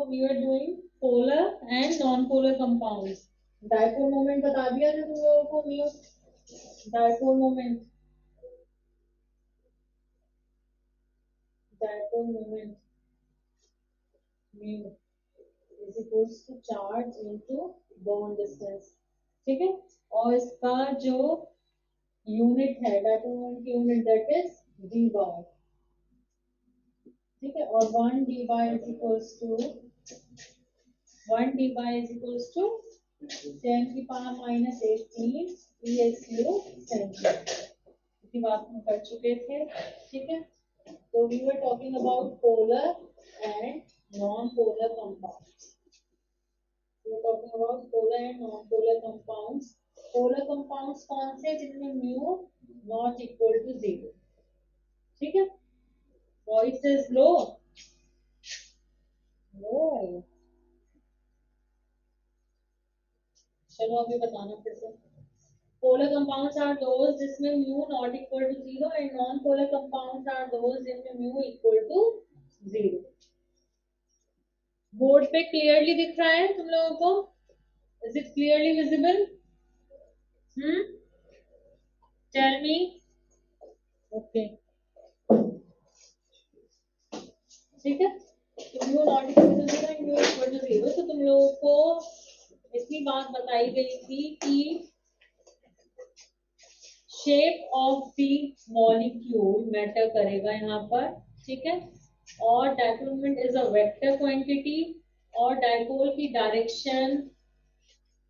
We are doing polar and non polar compounds. Dipole moment बता दिया था तुम लोगों को mu, dipole moment, dipole moment mu is equals to charge into bond distance, ठीक है। और इसका जो यूनिट है डायपोल मोमेंट की unit that is debye, ठीक है। और 1 debye is equals to 1 debye is equals to 10 की पावर माइनस 18 ESU सेंटीमीटर की बात हम कर चुके थे, ठीक है। तो we were talking about polar and non polar compounds, we were talking about polar and non polar compounds. Polar compounds कौन से, जिनमें म्यू नॉट इक्वल टू 0, ठीक है। वॉइस इज लो, लो, चलो अभी बताना फिर से। पोलर कंपाउंड्स आर दोज जिसमें mu not equal to 0 and non polar compounds are those जिनमें म्यू इक्वल टू 0। बोर्ड पे क्लियरली दिख रहा है तुम लोगों को? Is it clearly visible? Tell me. Okay, ठीक है। तो mu not equal to 0 and mu equal to 0। तो तुम लोगों को इतनी बात बताई गई थी कि shape of the molecule matter करेगा यहाँ पर, ठीक है। और dipole moment is a vector quantity, और डायपोल की डायरेक्शन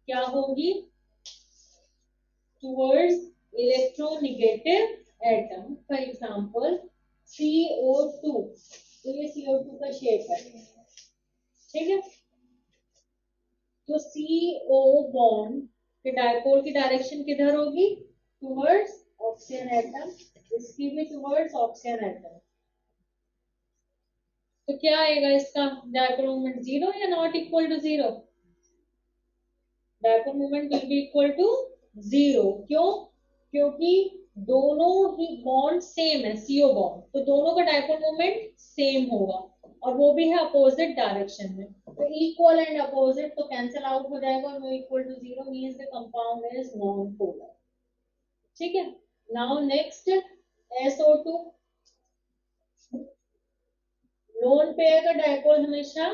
क्या होगी, towards electronegative atom. For example CO2, तो ये CO2 का शेप है, ठीक है। तो CO बॉन्ड के डायपोल की डायरेक्शन किधर होगी, टुवर्ड्स ऑक्सीजन एटम, इसकी भी टुवर्ड्स ऑक्सीजन एटम। तो क्या आएगा इसका डायपोल मोमेंट, 0 या not equal to 0? Dipole moment will be equal to 0। क्यों? क्योंकि दोनों ही बॉन्ड सेम है, CO बॉन्ड, तो दोनों का डायपोल मोमेंट सेम होगा, और वो भी है अपोजिट डायरेक्शन में। तो इक्वल एंड अपोजिट तो कैंसिल आउट हो जाएगा, और equal to 0 means the compound is non polar, ठीक है। Now next SO2, lone pair का डायपोल हमेशा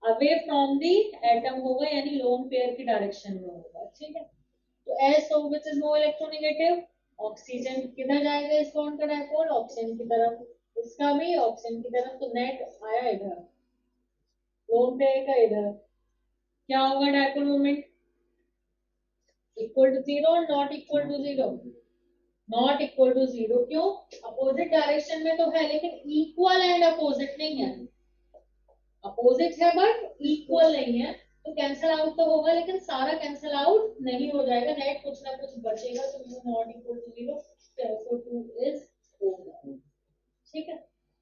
अवे फ्रॉम दी एटम होगा, यानी लोन पेयर की डायरेक्शन में होगा, ठीक है। तो SO which is more electronegative, oxygen किधर जाएगा इस बॉन्ड का डायपोल, ऑक्सीजन की तरफ, इसका भी ऑक्सीजन की तरफ, तो नेट आया इधर, लोन पेयर का इधर, क्या होगा डायपोल मोमेंट, इक्वल टू 0 और not equal to 0, not equal to 0। क्यों? अपोजिट डायरेक्शन में तो है, लेकिन इक्वल एंड अपोजिट नहीं है, अपोजिट है बट इक्वल नहीं है, तो कैंसिल आउट तो होगा, लेकिन सारा कैंसिल आउट नहीं हो जाएगा, नेट कुछ ना कुछ बचेगा, तो mu not equal to 0, SO2 is over, ठीक है।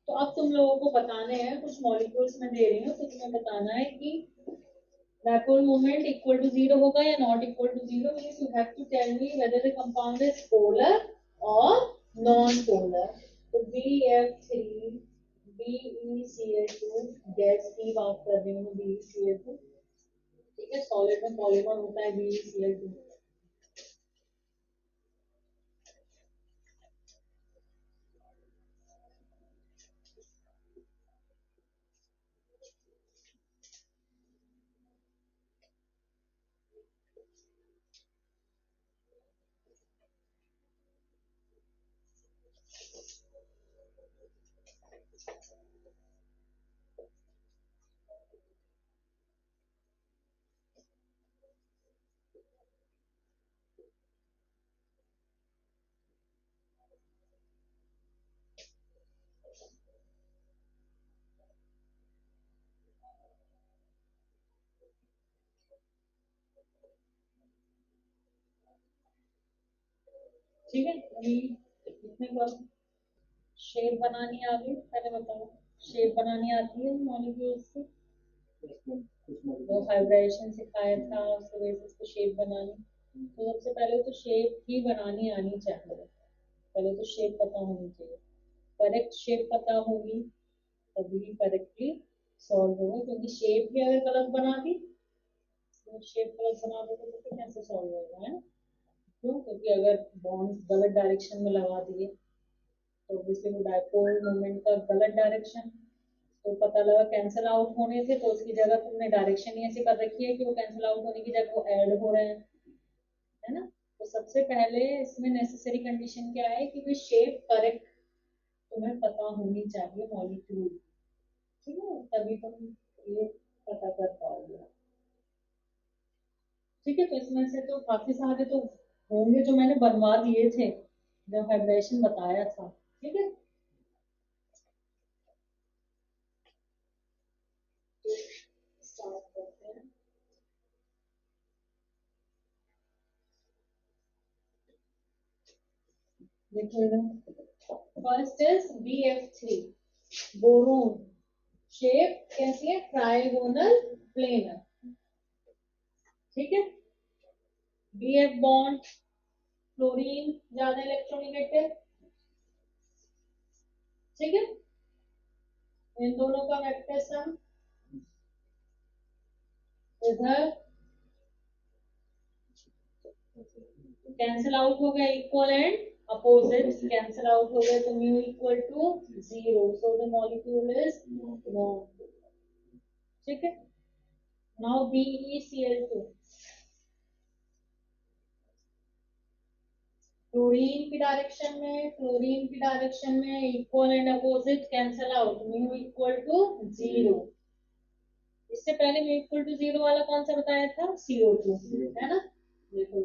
तो अब तुम लोगों को बताने हैं, कुछ मॉलिक्यूल्स में दे रही हूँ, तो तुम्हें बताना है कि डायपोल मोमेंट इक्वल टू 0 होगा या not equal to 0, means you have to tell me whether the compound is polar और नॉन पोलर। तो BF3 BeCl2 गैस की बात कर रही हूँ, BeCl2, ठीक है। सॉलिड में पॉलीमर होता है BeCl2, ठीक है। अभी कितने बार शेप बनानी आ गई, पहले बताओ, शेप बनानी आती है मॉलिक्यूल्स की? वो हाइब्रिडेशन सिखाया था, उसके बेसिस पे शेप बनानी, तो सबसे पहले तो शेप ही बनानी आनी चाहिए, पहले तो शेप पता होनी चाहिए, करेक्ट शेप पता होगी तभी करेक्टली सॉल्व होगा, क्योंकि शेप भी अगर गलत बना दी, तो शेप गलत बना दो तो फिर कैसे सॉल्व होगा, है ना? क्यों? क्योंकि अगर बॉन्ड गलत डायरेक्शन में लगा दिए तो ऑब्वियसली वो डायपोल मोमेंट का गलत डायरेक्शन, तो पता लगा कैंसिल आउट होने थे, तो उसकी जगह तुमने डायरेक्शन ही ऐसे कर रखी है कि वो कैंसिल आउट होने की जगह वो ऐड हो रहे हैं, है ना? तो सबसे पहले इसमें नेसेसरी कंडीशन क्या है कि भाई शेप करेक्ट तुम्हें पता होनी चाहिए मॉलिक्यूल, ठीक है, तभी तुम ये पता कर पाओगे। ठीक है, तो इसमें से तो काफी सारे तो होंगे जो मैंने बनवा दिए थे जब हाइब्रिडेशन बताया था, ठीक है। स्टार्ट करते हैं। देखो इधर first is BF3 boron, shape कैसी है, ट्राइगोनल प्लेनर, ठीक है। BF बॉन्ड क्लोरीन ज्यादा इलेक्ट्रोनेगेटिव, ठीक है। इन दोनों का वेक्टर सम इधर कैंसिल आउट हो गया, equal and opposite cancel out हो गए, तो mu equal to 0, so the molecule is non, ठीक है। नाउ BeCl2, क्लोरीन की डायरेक्शन में equal and opposite cancel out, mu equal to 0। इससे पहले म्यू इक्वल टू 0 वाला कौन सा बताया था, CO2, है ना? देखो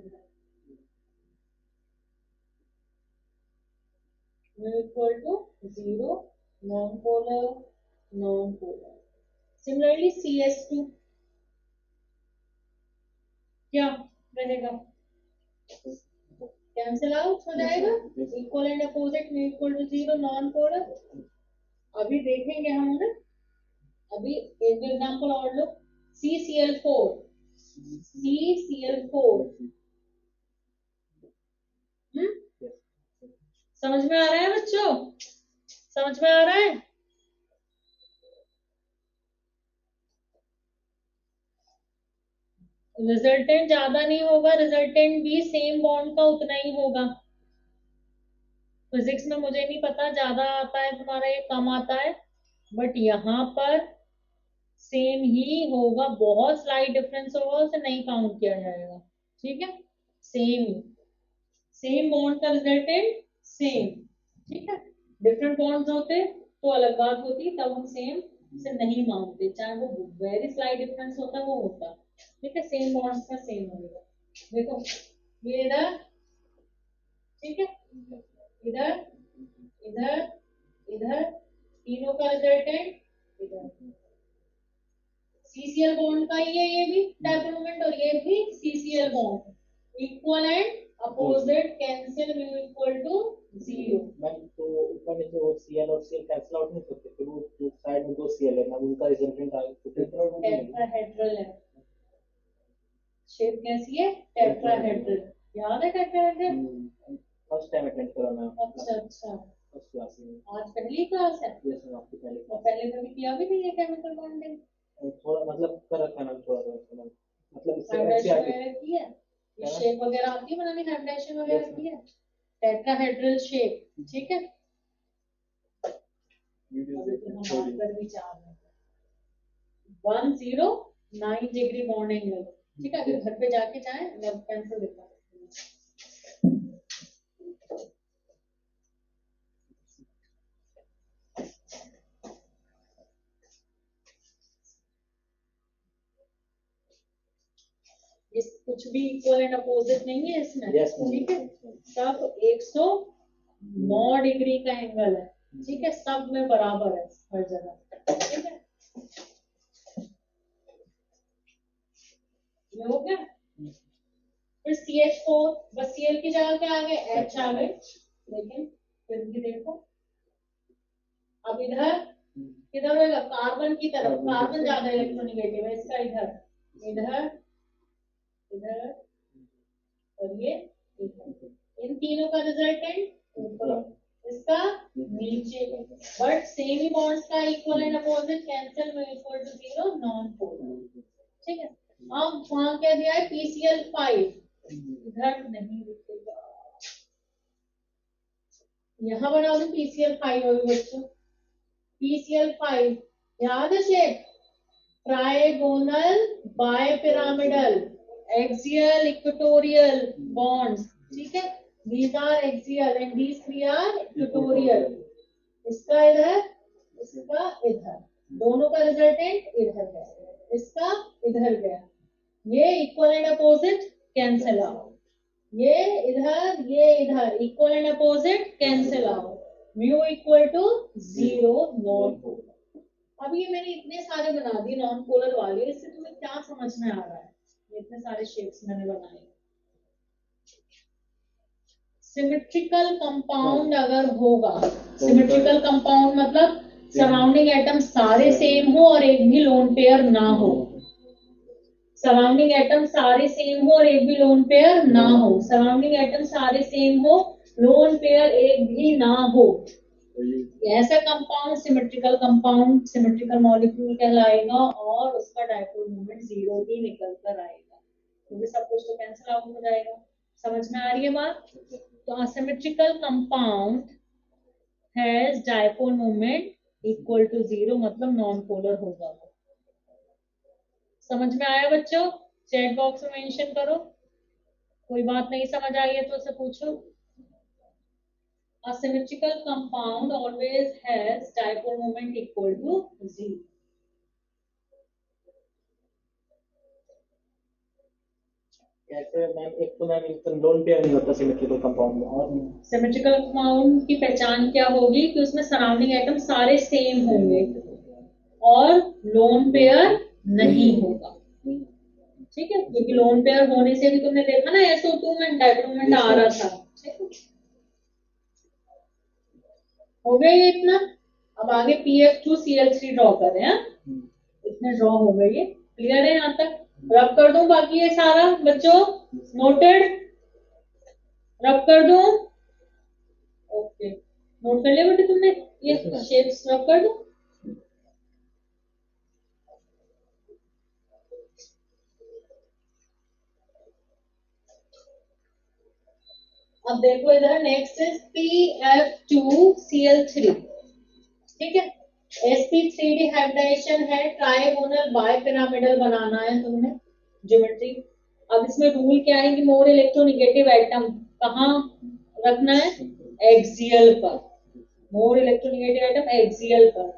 mu equal to 0, non polar, non polar. Similarly CS2 क्या रहेगा, कैंसिल आउट हो जाएगा, इक्वल एंड अपोजिट में इक्वल टू 0, नॉन पोलर। अभी देखेंगे हम ना, अभी एक एग्जांपल और लो, CCl4, CCl4, समझ में आ रहा है बच्चों, समझ में आ रहा है? रिजल्टेंट ज्यादा नहीं होगा, रिजल्टेंट भी सेम बॉन्ड का उतना ही होगा। फिजिक्स में मुझे नहीं पता ज्यादा आता है तुम्हारा ये कम आता है, बट यहाँ पर सेम ही होगा, बहुत स्लाइट डिफरेंस होगा, उसे नहीं काउंट किया जाएगा, ठीक है। सेम ही, सेम बॉन्ड का रिजल्टेंट सेम, ठीक है। डिफरेंट बॉन्ड्स होते तो अलग बात होती, तब हम सेम से नहीं मानते, चाहे वो वेरी स्लाइट डिफरेंस होता वो होता, ठीक है। सेम बॉन्ड्स का सेम होगा। देखो ये इधर, ठीक है, इधर, इधर, इधर, तीनों का रिजल्टेंट इधर, CCl बॉन्ड का ही है ये भी डायपोल मोमेंट, और ये भी CCl bond, equal and opposite cancel, mu equal to 0। Ma'am तो ऊपर नीचे वो Cl और Cl कैंसिल आउट नहीं करते, फिर वो जो साइड में दो Cl है मैम उनका रिजल्टेंट आ तो टेट्राहेड्रल है, शेप कैसी है, टेट्राहेड्रल, याद है टेट्राहेड्रल? फर्स्ट टाइम अटेंड करा मैम। अच्छा अच्छा, फर्स्ट क्लास में। आज पहली क्लास है? यस मैम, आपकी पहली और क्लास। पहले कभी किया भी नहीं है केमिकल बॉन्डिंग? थोड़ा मतलब कर रखा मैम, थोड़ा थोड़ा मैम, मतलब इससे हाइब्रिडेशन एनसीईआरटी। वगैरह की है, क्या मैम? शेप वगैरह आती है बनानी, हाइब्रिडेशन वगैरह यस की है, टेट्राहेड्रल शेप, ठीक है। अभी तो हम बात कर भी चाह रहे हैं 109 डिग्री बॉन्ड एंगल, ठीक है। अगर घर पे जाके चाहे मैं पेंसिल दिखा सकती हूँ। इस कुछ भी इक्वल एंड अपोजिट नहीं है इसमें, यस मैम। ठीक है, सब 109 डिग्री का एंगल है, ठीक है, सब में बराबर है हर जगह, ठीक है। ये हो गया। फिर CH4, बस Cl की जगह क्या आ गए, H आ गए, लेकिन फिर भी देखो अब इधर किधर होगा, कार्बन की तरफ, कार्बन ज्यादा इलेक्ट्रोनेगेटिव है, इसका इधर, इधर, इधर, और ये इधर। इन तीनों का रिजल्टेंट ऊपर, इसका नीचे, बट सेम ही बॉन्ड्स का इक्वल एंड अपोजिट कैंसिल में equal to zero non polar. ठीक है, अब वहां क्या दिया है PCl5, इधर नहीं लिखेगा, यहाँ बना दो PCl5 होगी बच्चों, PCl5 याद है shape, trigonal bipyramidal axial equatorial bonds. ठीक है, these are axial and these three are equatorial, इसका इधर इसका इधर, दोनों का रिजल्टेंट इधर है, इसका इधर गया, ये equal and opposite cancel out, ये इधर equal and opposite cancel out, mu equal to zero non polar. अब ये मैंने इतने सारे बना दिए नॉन पोलर वाले, इससे तुम्हें क्या समझ में आ रहा है, इतने सारे शेप्स मैंने बनाए। सिमेट्रिकल कंपाउंड अगर होगा, सिमेट्रिकल कंपाउंड मतलब सराउंडिंग एटम सारे सेम हो और एक भी लोन पेयर ना हो, सराउंडिंग एटम सारे सेम हो और एक भी लोन पेयर ना हो, सराउंडिंग एटम सारे सेम हो, लोन पेयर एक भी ना हो, ऐसा compound symmetrical compound, symmetrical molecule कहलाएगा और उसका डायपोल मोमेंट जीरो ही निकल कर आएगा, क्योंकि सब कुछ तो कैंसिल आउट हो जाएगा। समझ में आ रही है बात? तो asymmetrical compound has dipole moment equal to zero, मतलब नॉन पोलर होगा। समझ में आया बच्चों? चैट बॉक्स में मेंशन करो, कोई बात नहीं समझ आई है तो उसे पूछो। Asymmetrical compound always has dipole moment equal to zero. कैसे मैम, एक तो मैम एक लोन पेयर नहीं होता सिमेट्रिकल कंपाउंड में, और सिमेट्रिकल कंपाउंड की पहचान क्या होगी कि उसमें सराउंडिंग एटम सारे सेम होंगे और लोन पेयर नहीं होगा। ठीक है, क्योंकि लोन पेयर होने से भी तुमने देखा ना SO2 में डायपोल मोमेंट आ रहा था। हो गया ये इतना, अब आगे PF2Cl3 ड्रॉ करें। इतने ड्रॉ हो गए, ये क्लियर है यहाँ तक? रब कर दूं बाकी ये सारा बच्चों, नोटेड? रब कर दूं? ओके, नोट कर लिया बेटे तुमने ये शेप्स, रब कर दूं? अब देखो इधर नेक्स्ट इज PF2Cl3। ठीक है, sp3 डिहाइब्रिडेशन है, ट्राइगोनल बायपिरामिडल बनाना है तुम्हें ज्योमेट्री। अब इसमें रूल क्या है कि मोर इलेक्ट्रोनेगेटिव एटम कहाँ रखना है? एक्सियल पर, मोर इलेक्ट्रोनेगेटिव एटम एक्सियल पर।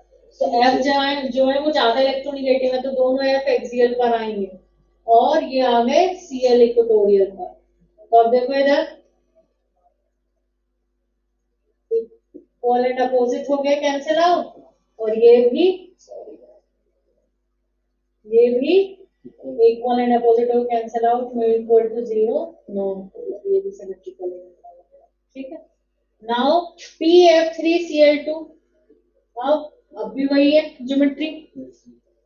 तो F जो है वो ज्यादा इलेक्ट्रोनेगेटिव है, तो दोनों F एक्सियल पर आएंगे और ये आ गए Cl इक्वेटोरियल पर। तो अब देखो इधर इक्वल एंड अपोजिट हो गए कैंसिल आउट, और ये भी इक्वल एंड अपोजिट हो cancel out, mu equal to zero non polar, ये भी सिमेट्रिकल है। ठीक है, नाउ PF3Cl2, अब भी वही है ज्योमेट्री,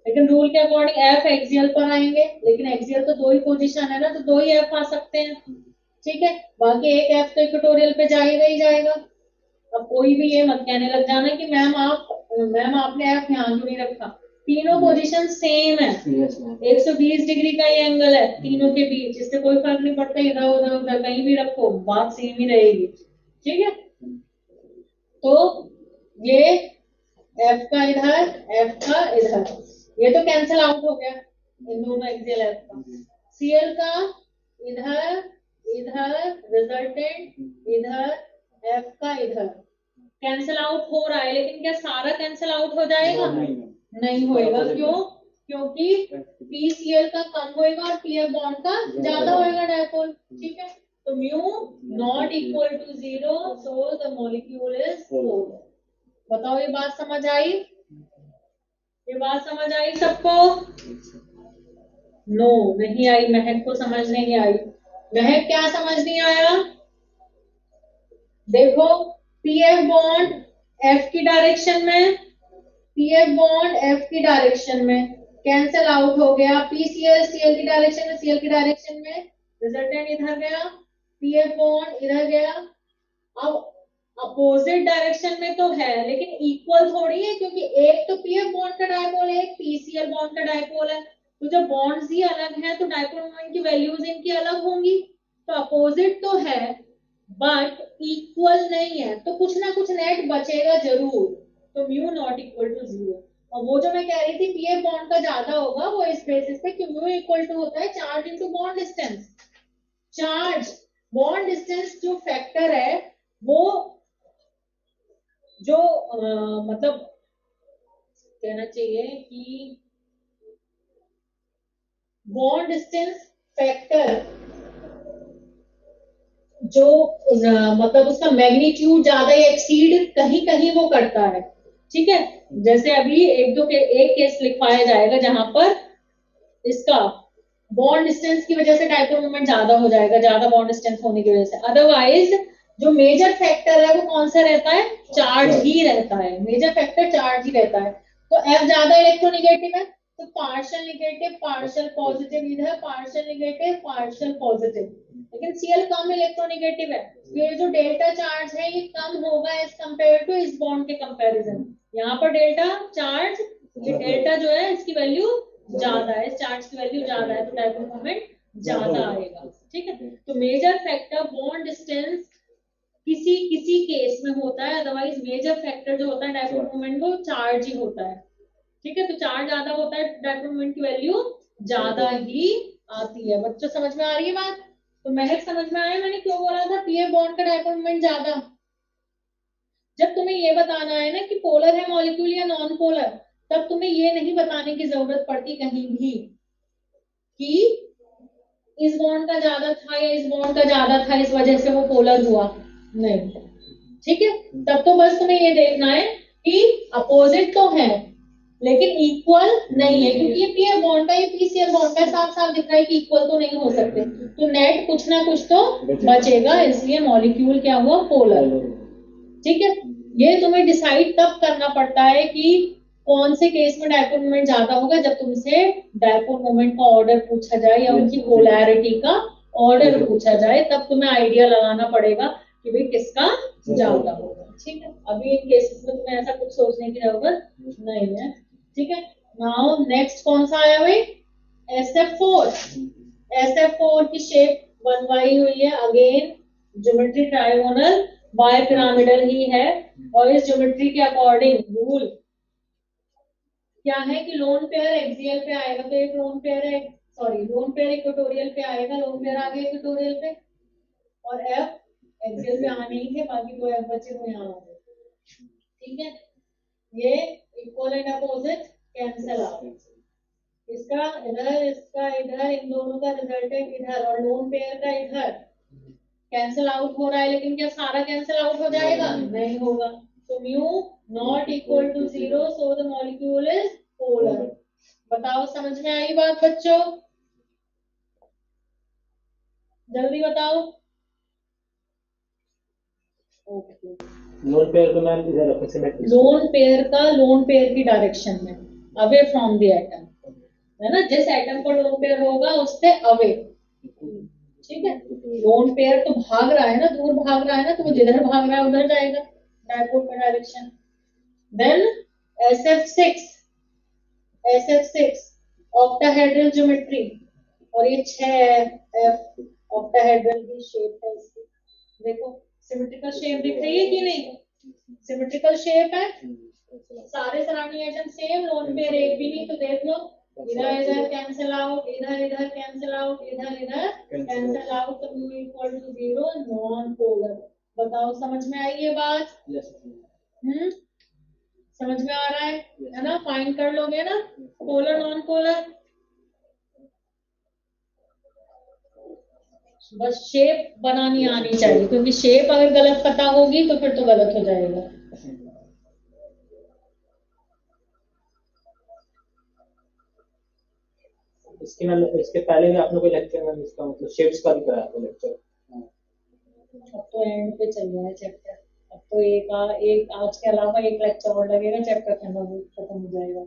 लेकिन रूल के अकॉर्डिंग F एक्सियल पर आएंगे, लेकिन एक्सियल तो दो ही पोजीशन है ना, तो दो ही F आ सकते हैं। ठीक है, बाकी एक F तो इक्वेटोरियल पे जाएगा ही जाएगा। अब कोई भी ये मत कहने लग जाना कि मैम आपने F यहाँ क्यों नहीं रखा, तीनों पोजीशन सेम है, 120 डिग्री का ये एंगल है तीनों के बीच, इससे कोई फर्क नहीं पड़ता, इधर उधर उधर कहीं भी रखो बात सेम ही रहेगी। ठीक है, तो ये F का इधर, F का इधर, ये तो कैंसिल आउट हो गया इन दोनों एक्सियल F का, Cl का इधर रिजल्टेंट इधर, F का इधर कैंसिल आउट हो रहा है, लेकिन क्या सारा कैंसिल आउट हो जाएगा? नहीं होएगा। क्यों? क्योंकि PCl का कम होएगा और PF बॉन्ड का ज्यादा होएगा डायपोल। ठीक है, तो mu not equal to zero, so the molecule is polar. बताओ ये बात समझ आई? ये बात समझ आई सबको? नो, नहीं आई, महक को समझ नहीं आई। महक क्या समझ नहीं आया? देखो PF बॉन्ड F की डायरेक्शन में, PF बॉन्ड F की डायरेक्शन में कैंसिल आउट हो गया, PCl Cl की डायरेक्शन में, Cl की डायरेक्शन में, रिजल्टेंट इधर गया, PF बॉन्ड इधर गया। अब अपोजिट डायरेक्शन में तो है लेकिन इक्वल थोड़ी है, क्योंकि एक तो पीएफ बॉन्ड का डायपोल है, एक पीसीएल बॉन्ड का डायपोल है। तो जब बॉन्ड्स ही अलग हैं तो डायपोल मोमेंट की वैल्यूज इनकी अलग होंगी। तो अपोजिट तो है बट इक्वल नहीं है, तो कुछ ना कुछ नेट बचेगा जरूर। तो mu not equal to zero. और वो जो मैं कह रही थी पीएफ बॉन्ड का ज्यादा होगा, वो इस बेसिस पे कि म्यू इक्वल टू होता है charge into bond distance. Charge bond distance जो फैक्टर है वो जो मतलब कहना चाहिए कि बॉन्ड डिस्टेंस फैक्टर जो मतलब उसका मैग्नीट्यूड ज्यादा एक्सीड कहीं कहीं वो करता है। ठीक है, जैसे अभी एक केस लिखवाया जाएगा जहां पर इसका बॉन्ड डिस्टेंस की वजह से डायपोल मोमेंट ज्यादा हो जाएगा, ज्यादा बॉन्ड डिस्टेंस होने की वजह से। अदरवाइज जो मेजर फैक्टर है वो कौन सा रहता है? चार्ज ही रहता है, मेजर फैक्टर चार्ज ही रहता है। तो एफ ज्यादा इलेक्ट्रोनिगेटिव है तो पार्शियल निगेटिव पार्शियल पॉजिटिव इधर, पार्शियल निगेटिव पार्शियल पॉजिटिव। लेकिन सीएल कम इलेक्ट्रोनिगेटिव है, ये जो डेल्टा चार्ज है ये कम होगा एज कंपेयर टू इस बॉन्ड के कंपैरिजन। यहाँ पर डेल्टा चार्ज, ये डेल्टा जो है इसकी वैल्यू ज्यादा है, इस चार्ज की वैल्यू ज्यादा है, तो डायपोल मोमेंट ज्यादा आएगा। ठीक है, तो मेजर फैक्टर बॉन्ड डिस्टेंस किसी किसी केस में होता है, अदरवाइज मेजर फैक्टर जो होता है डायपोल मोमेंट वो चार्ज ही होता है। ठीक है, तो चार्ज ज्यादा होता है डायपोल मोमेंट की वैल्यू ज्यादा ही आती है। बच्चों समझ में आ रही है बात? तो महक समझ में आया मैंने क्यों बोला था पीएफ बॉन्ड का डायपोल मोमेंट ज्यादा? जब तुम्हें ये बताना है ना कि पोलर है मॉलिक्यूल या नॉन पोलर, तब तुम्हें ये नहीं बताने की जरूरत पड़ती कहीं भी कि इस बॉन्ड का ज्यादा था या इस बॉन्ड का ज्यादा था इस वजह से वो पोलर हुआ, नहीं। ठीक है, तब तो बस तुम्हें ये देखना है कि अपोजिट तो है लेकिन इक्वल नहीं है, क्योंकि ये पीएफ बॉन्ड का ये पीसीएल बॉन्ड का साफ साफ दिख रहा है कि इक्वल तो नहीं हो सकते। तो नेट कुछ ना कुछ तो बचेगा, इसलिए मॉलिक्यूल क्या हुआ? पोलर। ठीक है, ये तुम्हें डिसाइड तब करना पड़ता है कि कौन से केस में डायपोल मोमेंट ज्यादा होगा, जब तुमसे डायपोल मोमेंट का ऑर्डर पूछा जाए या उनकी पोलैरिटी का ऑर्डर पूछा जाए, तब तुम्हें आइडिया लगाना पड़ेगा कि भाई किसका ज्यादा होगा। ठीक है, अभी इन केसेस में तुम्हें ऐसा कुछ सोचने की जरूरत नहीं है। ठीक है, नाउ नेक्स्ट कौन सा आया भाई? SF4। SF4 की शेप बनवाई हुई है, अगेन ज्योमेट्री ट्रायंगोनल बाय पिरामिडल ही है। और इस ज्योमेट्री के अकॉर्डिंग रूल क्या है कि लोन पेयर एक्सियल पे आएगा तो एक लोन पेयर है, सॉरी लोन पेयर इक्वेटोरियल पे आएगा, लोन पेयर आ गया इक्वेटोरियल पे, और एफ एक्सियल पे आने ही थे, बाकी दो एफ बचे हुए यहाँ आ गए। ठीक है, ये equal and opposite cancel out, इसका इधर इन दोनों का रिजल्टेंट इधर और लोन पेयर का इधर कैंसिल आउट हो रहा है। लेकिन क्या सारा कैंसिल आउट हो जाएगा? नहीं होगा। तो mu not equal to zero, so the molecule is polar. बताओ समझ में आई बात बच्चों? जल्दी बताओ। ओके, लोन पेयर को मैम इधर रखो, सिमेट्री। लोन पेयर की डायरेक्शन में अवे फ्रॉम द एटम, है ना, जिस एटम को लोन पेयर होगा उससे अवे। ठीक है, लोन पेयर तो भाग रहा है ना, दूर भाग रहा है ना, तो वो जिधर भाग रहा है उधर जाएगा डायपोल का direction. Then SF6 octahedral geometry, और ये 6F ऑक्टाहेड्रल की शेप है इसकी। देखो सिमेट्रिकल शेप दिख रही है कि नहीं? सिमेट्रिकल शेप है, सारे surrounding atom same, lone pair एक भी नहीं। तो देख लो इधर इधर कैंसिल आउट, इधर इधर कैंसिल आउट, इधर इधर कैंसिल आउट, तो mu equal to zero, non polar. बताओ समझ में आई ये बात? समझ में आ रहा है ना? फाइंड कर लोगे ना पोलर नॉन पोलर? बस शेप बनानी आनी चाहिए, क्योंकि शेप अगर गलत पता होगी तो फिर तो गलत हो जाएगा। इसके मैम इसके पहले भी आपने कोई लेक्चर में इसका मतलब शेप्स का भी कराया था लेक्चर। अब तो एंड पे चल रहा है चैप्टर, अब तो एक आज के अलावा एक लेक्चर और लगेगा, चैप्टर खत्म हो जाएगा।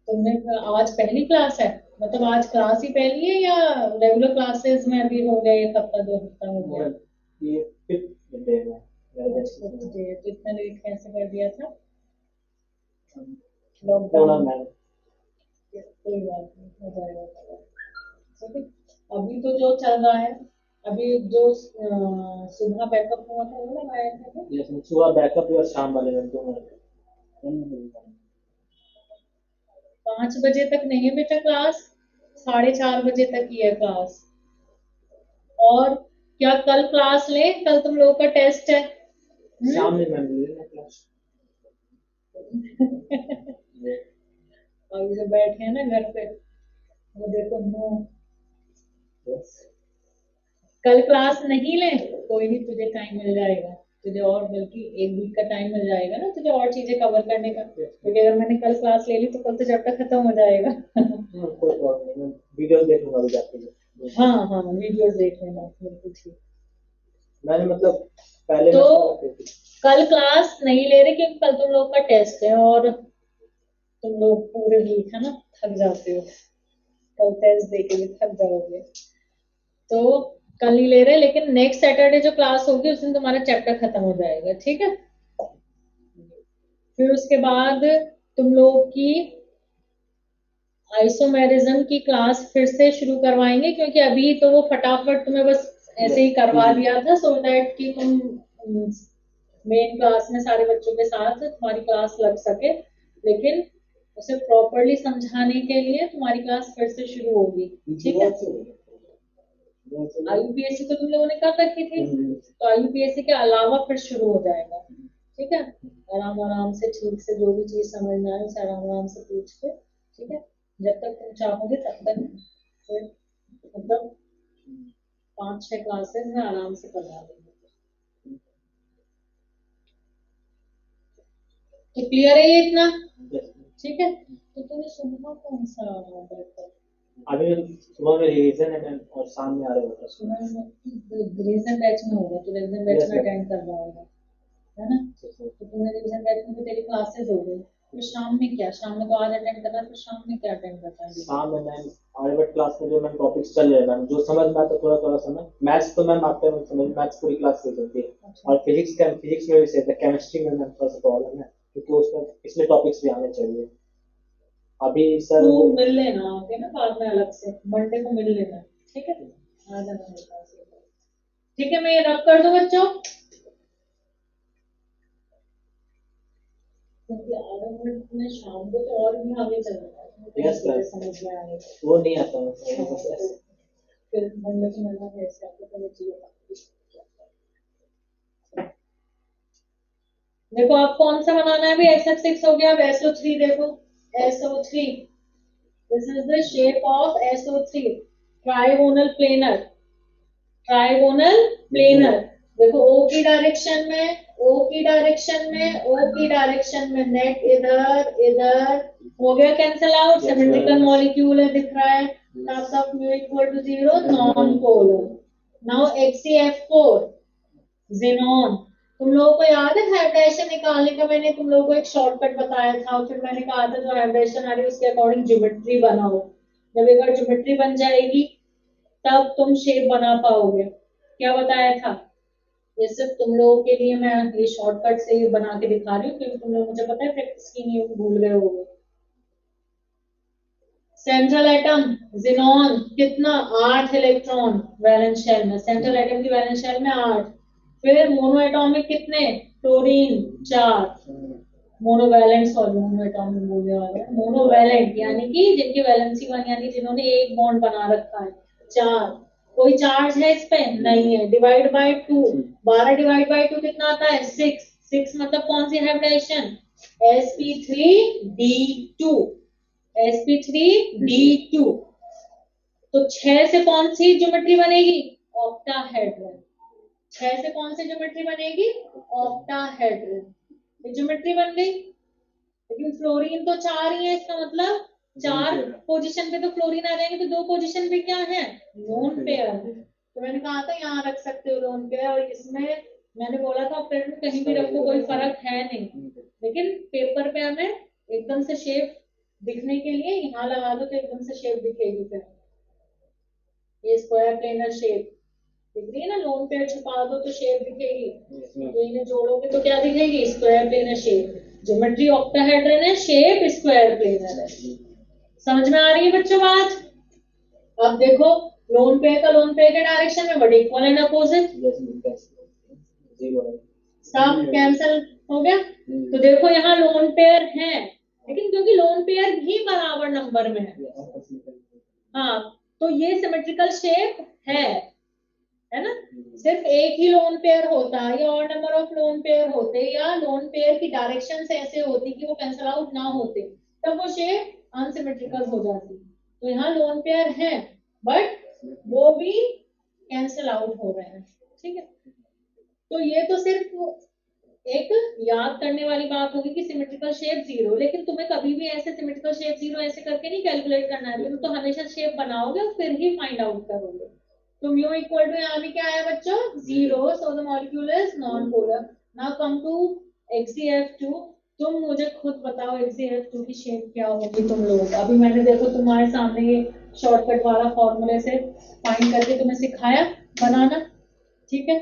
तुमने आज पहली क्लास है, मतलब आज क्लास ही पहली है या रेगुलर क्लासेस में अभी हो गए एक हफ्ता 2 हफ्ता हो गया? ये डे में मेरा जस्ट तो इतना लेट कैसे कर दिया था? थोड़ा लॉकडाउन। मैम कोई बात नहीं, हो जाएगा ठीक है। अभी तो जो चल रहा है, अभी जो सुबह बैकअप हुआ था वो लगाया था क्या? ये सुबह बैकअप और शाम वाले में दोनों 5 बजे तक नहीं है बेटा क्लास, 4:30 बजे तक ही है क्लास। और क्या कल क्लास ले? कल तुम लोगों का टेस्ट है। शाम में मैम ले लेना क्लास अभी जो बैठे हैं ना घर पे, वो देखो नो, कल क्लास नहीं ले, कोई नहीं, तुझे टाइम मिल जाएगा, तुझे और बल्कि 1 वीक का टाइम मिल जाएगा ना तुझे और चीजें कवर करने का, क्योंकि अगर मैंने कल क्लास ले ली तो कल तो चैप्टर खत्म हो जाएगा। कोई प्रॉब्लम नहीं, मैं वीडियोस देख लूंगा अभी जाके। हाँ हाँ, वीडियोस देख लेना, बिल्कुल ठीक। मैंने मतलब पहले तो मैं कल क्लास नहीं ले रहे क्योंकि कल तुम लोग का टेस्ट है, और तुम लोग पूरे वीक है ना थक जाते हो, कल टेस्ट दे के भी थक जाओगे, तो कल नहीं ले रहे, लेकिन नेक्स्ट सैटरडे जो क्लास होगी उस दिन तुम्हारा चैप्टर खत्म हो जाएगा, ठीक है। फिर उसके बाद तुम लोग की आइसोमेरिज्म की क्लास फिर से शुरू करवाएंगे, क्योंकि अभी तो वो फटाफट तुम्हें बस ऐसे ही करवा दिया था, सो दैट कि तुम मेन क्लास में सारे बच्चों के साथ तुम्हारी क्लास लग सके, लेकिन उसे प्रॉपरली समझाने के लिए तुम्हारी क्लास फिर से शुरू होगी, ठीक है। आईयूपीएससी तो तुम लोगों ने कर रखी थी, तो आईयूपीएससी के अलावा फिर शुरू हो जाएगा, ठीक है। आराम आराम से ठीक से जो भी चीज समझ में आए उसे आराम आराम से पूछ के, ठीक है। जब तक तुम चाहोगे तब तक फिर मतलब 5-6 क्लासेस में आराम से करवा देंगे। तो क्लियर है ये इतना, ठीक है। तो तुम्हें सुबह कौन सा बेहतर? अभी सुबह में रिवीजन है मैम और शाम में आ रहा होगा सुबह में रिवीजन बैच में होगा, तो रिवीजन बैच में अटेंड कर रहा होगा, है ना। तो तुम्हें रिवीजन बैच में तो तेरी क्लासेस हो गई, फिर शाम में क्या? शाम में तो आज अटेंड करना, फिर शाम में क्या अटेंड करता है? शाम में मैम आर्यभट्ट क्लास में जो मैम टॉपिक्स चल रहे हैं मैम, जो समझ में आता है थोड़ा थोड़ा समझ, मैथ्स तो मैम आपको मैम समझ, मैथ्स पूरी क्लास ले सकती है, और फिजिक्स में भी सेम है, केमिस्ट्री में मैम थोड़ा सा प्रॉब्लम है क्योंकि उसमें पिछले टॉपिक्स भी आने चाहिए। अभी सर तो मिल लेना आके ना बाद में अलग से, मंडे को मिल लेना, ठीक है। आ जाना मेरे पास, ठीक है। मैं ये रब कर दूं बच्चों, क्योंकि आर्यभट्ट में शाम को तो और भी आगे चलना है, यस सर समझ में आएगा, वो नहीं आता है फिर मंडे को मिलना है इससे आपको पता चाहिए। देखो आप कौन सा बनाना है, अभी SF6 हो गया, अब SO3 देखो, SO3, this is the shape of SO3, trigonal planar, trigonal planar. देखो O की डायरेक्शन में, O की डायरेक्शन में, O की डायरेक्शन में, नेट इधर इधर हो गया कैंसिल आउट, सिमेट्रिकल मॉलिक्यूल है दिख रहा है, terms of mu equal to 0, non polar. Now HCF4 xenon, तुम लोगों को याद है हाइब्रिडेशन निकालने का मैंने तुम लोगों को एक शॉर्टकट बताया था, और फिर मैंने कहा था जो हाइब्रिडेशन आ रही है उसके अकॉर्डिंग ज्योमेट्री बनाओ, जब एक बार ज्योमेट्री बन जाएगी तब तुम शेप बना पाओगे। क्या बताया था? ये सिर्फ तुम लोगों के लिए मैं ये शॉर्टकट से ये बना के दिखा रही हूँ, क्योंकि तुम लोग मुझे पता है प्रैक्टिस की नहीं, भूल गए होगे। सेंट्रल एटम जिनॉन, कितना? 8 इलेक्ट्रॉन वैलेंस शेल में, सेंट्रल एटम की वैलेंस शेल में 8। फिर मोनो एटॉमिक कितने? Chlorine 4, monovalent, sorry mono atomic बोलने वाले हैं, मोनोवैलेंट यानी कि जिनकी वैलेंसी 1, यानी जिन्होंने एक बॉन्ड बना रखा है, 4। कोई चार्ज है इस पे? नहीं है। डिवाइड बाय 2, 12 डिवाइड बाय 2 कितना आता है? 6। 6 मतलब कौन सी हाइब्रिडेशन? sp3d2, sp3d2। तो 6 से कौन सी ज्योमेट्री बनेगी? ऑक्टाहेड्रन। 6 से कौन सी ज्योमेट्री बनेगी? ऑक्टाहेड्रन। ये ज्योमेट्री बन गई, लेकिन फ्लोरीन तो 4 ही है, इसका मतलब 4 पोजीशन पे तो फ्लोरीन आ जाएंगे, तो 2 पोजीशन पे क्या है? Lone pair. तो मैंने कहा था यहाँ रख सकते हो लोन पेयर, और इसमें मैंने बोला था प्रिंट कहीं भी रखो कोई फर्क है नहीं, लेकिन पेपर पे हमें एकदम से शेप दिखने के लिए यहाँ लगा दो तो एकदम से शेप दिखेगी। फिर ये स्क्वायर प्लेनर शेप, दिख रही है ना, लोन पेयर छुपा दो तो शेप दिखेगी, तो इन्हें जोड़ोगे तो क्या दिखेगी, square planar shape. Geometry octahedron है, शेप स्क्वायर प्लेनर है। समझ में आ रही है बच्चों बात? अब देखो, लोन पेयर का लोन पेयर के डायरेक्शन में बट इक्वल एंड अपोजिट, सब कैंसिल हो गया। तो देखो यहाँ लोन पेयर है, लेकिन क्योंकि लोन पेयर भी बराबर नंबर में है, हाँ, तो ये सिमेट्रिकल शेप है ना। सिर्फ एक ही लोन पेयर होता या और नंबर ऑफ लोन पेयर होते, या लोन पेयर की डायरेक्शन ऐसे होती कि वो कैंसल आउट ना होते, तब वो शेप अनसिमेट्रिकल हो जाती। तो यहाँ लोन पेयर है, बट वो भी कैंसल आउट हो रहे हैं, ठीक है। तो ये तो सिर्फ एक याद करने वाली बात होगी कि सिमेट्रिकल शेप जीरो, लेकिन तुम्हें कभी भी ऐसे सिमेट्रिकल शेप जीरो ऐसे करके नहीं कैलकुलेट करना है, तुम तो हमेशा शेप बनाओगे और फिर ही फाइंड आउट करोगे। तो म्यू इक्वल टू यहाँ भी क्या आया बच्चों, zero, so the molecule is non polar. Now come to XeF2। तुम मुझे खुद बताओ XeF2 की शेप क्या होगी तुम लोग। अभी मैंने देखो तुम्हारे सामने ये शॉर्टकट वाला फॉर्मूले से फाइंड करके तुम्हें सिखाया बनाना, ठीक है।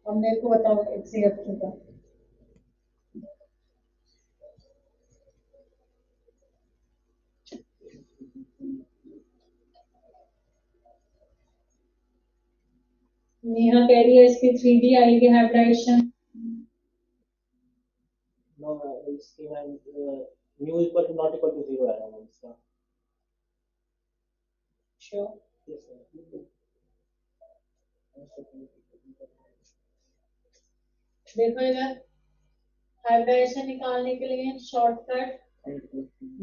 अब मेरे को बताओ XeF2 का। नेहा कह रही है इसकी 3D आएगी हाइब्रिडाइजेशन। नो इसकी ma'am mu equal to not equal to zero आया मैम इसका। श्योर। देखो इधर हाइब्रिडाइजेशन निकालने के लिए शॉर्टकट,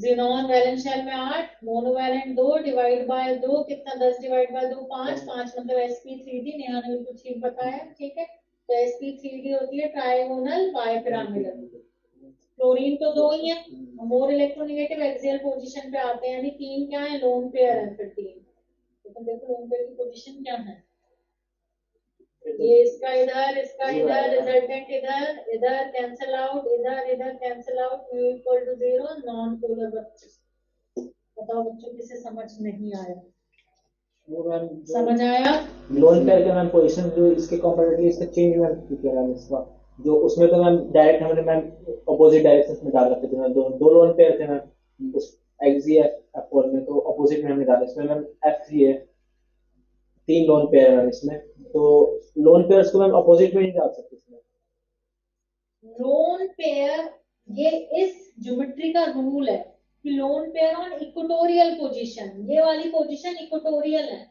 ज़ीनॉन वैलेंस शेल में 8, मोनोवैलेंट 2 डिवाइड बाय 2 कितना, 10 डिवाइड बाय 2 5, 5 मतलब sp3d। नेहा ने बिल्कुल ठीक बताया, ठीक है। तो sp3d होती है ट्रायगोनल बाइपिरामिडल। क्लोरीन तो 2 ही है, मोर इलेक्ट्रोनेगेटिव एक्सियल पोजीशन पे आते हैं, यानी 3 क्या है, लोन पेयर है फिर 3। तो देखो लोन पेयर की पोजीशन क्या है, ये इसका इधर, इसका इधर, रिजल्टेंट इधर, इधर कैंसिल आउट, इधर इधर cancel out, mu equal to zero, non polar बच्चे। बताओ बच्चों किसे समझ नहीं आया? वो मैम समझ आया? लोन पेयर का मैम पोजीशन जो इसके कंपैरेटिवली इसका चेंज मैम किया मैम इसका, जो उसमें तो मैम डायरेक्ट हमने मैम अपोजिट डायरेक्शन में डाल रखे थे मैम, दो लोन पेयर थे मैम उस XeF4 में, तो अपोजिट में हमने डाला। इसमें मैम F3 है, 3 लोन पेयर है मैम इसमें, तो लोन पेयर्स को मैम अपोजिट में नहीं डाल सकते इसमें। लोन पेयर, ये इस ज्योमेट्री का रूल है कि lone pair on equatorial position, ये वाली पोजीशन इक्वेटोरियल है,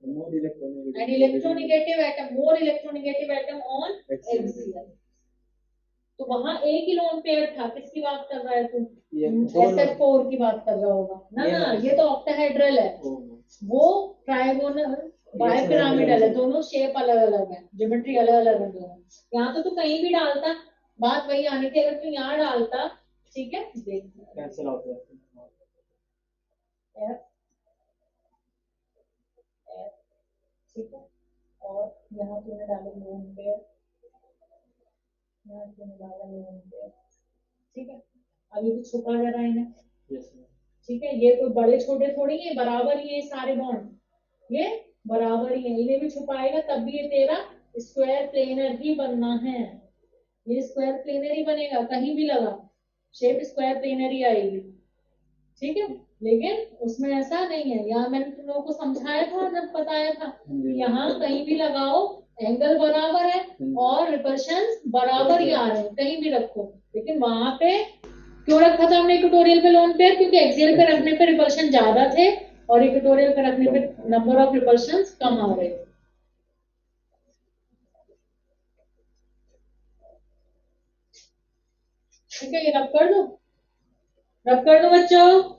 and electronegative atom, more electronegative atom on axial. तो वहां एक ही लोन पेयर था, किसकी बात कर रहा है तू? SF4 की बात कर रहा होगा ना। ना, ये तो ऑक्टाहेड्रल है, वो ट्रायगोनल बाइपिरामिडल है, दोनों शेप अलग अलग है, ज्योमेट्री अलग अलग है दोनों। यहाँ तो तू कहीं भी डालता बात वही आनी थी, अगर तू यहाँ डालता, ठीक है। देख कैंसिल आउट है, ठीक है, और यहाँ तूने डाला लोन पेयर, यहाँ तूने डाला लोन पेयर, ठीक है। अभी भी छुपा जा रहा है इन्हें, ठीक है। ये कोई बड़े छोटे थोड़ी है, बराबर ही है सारे बॉन्ड, ये बराबर ही है। इन्हें भी छुपाएगा तब भी ये तेरा स्क्वायर प्लेनर ही बनना है, ये स्क्वायर प्लेनर ही बनेगा, कहीं भी लगा शेप स्क्वायर प्लेनर ही आएगी, ठीक है। लेकिन उसमें ऐसा नहीं है, यहाँ मैंने तुम लोगों को समझाया था जब बताया था, यहाँ कहीं भी लगाओ एंगल बराबर है और रिपल्शन बराबर ही आ रहे हैं, कहीं भी रखो। लेकिन वहां पे क्यों रखा था हमने इक्वेटोरियल पे लोन पेयर, क्योंकि एक्सियल पे रखने पे रिपल्शन ज्यादा थे और इक्वेटोरियल पे रखने पे नंबर ऑफ रिपल्शन कम आ रहे थे। ठीक है, ये रब कर दो, रब कर दो बच्चों।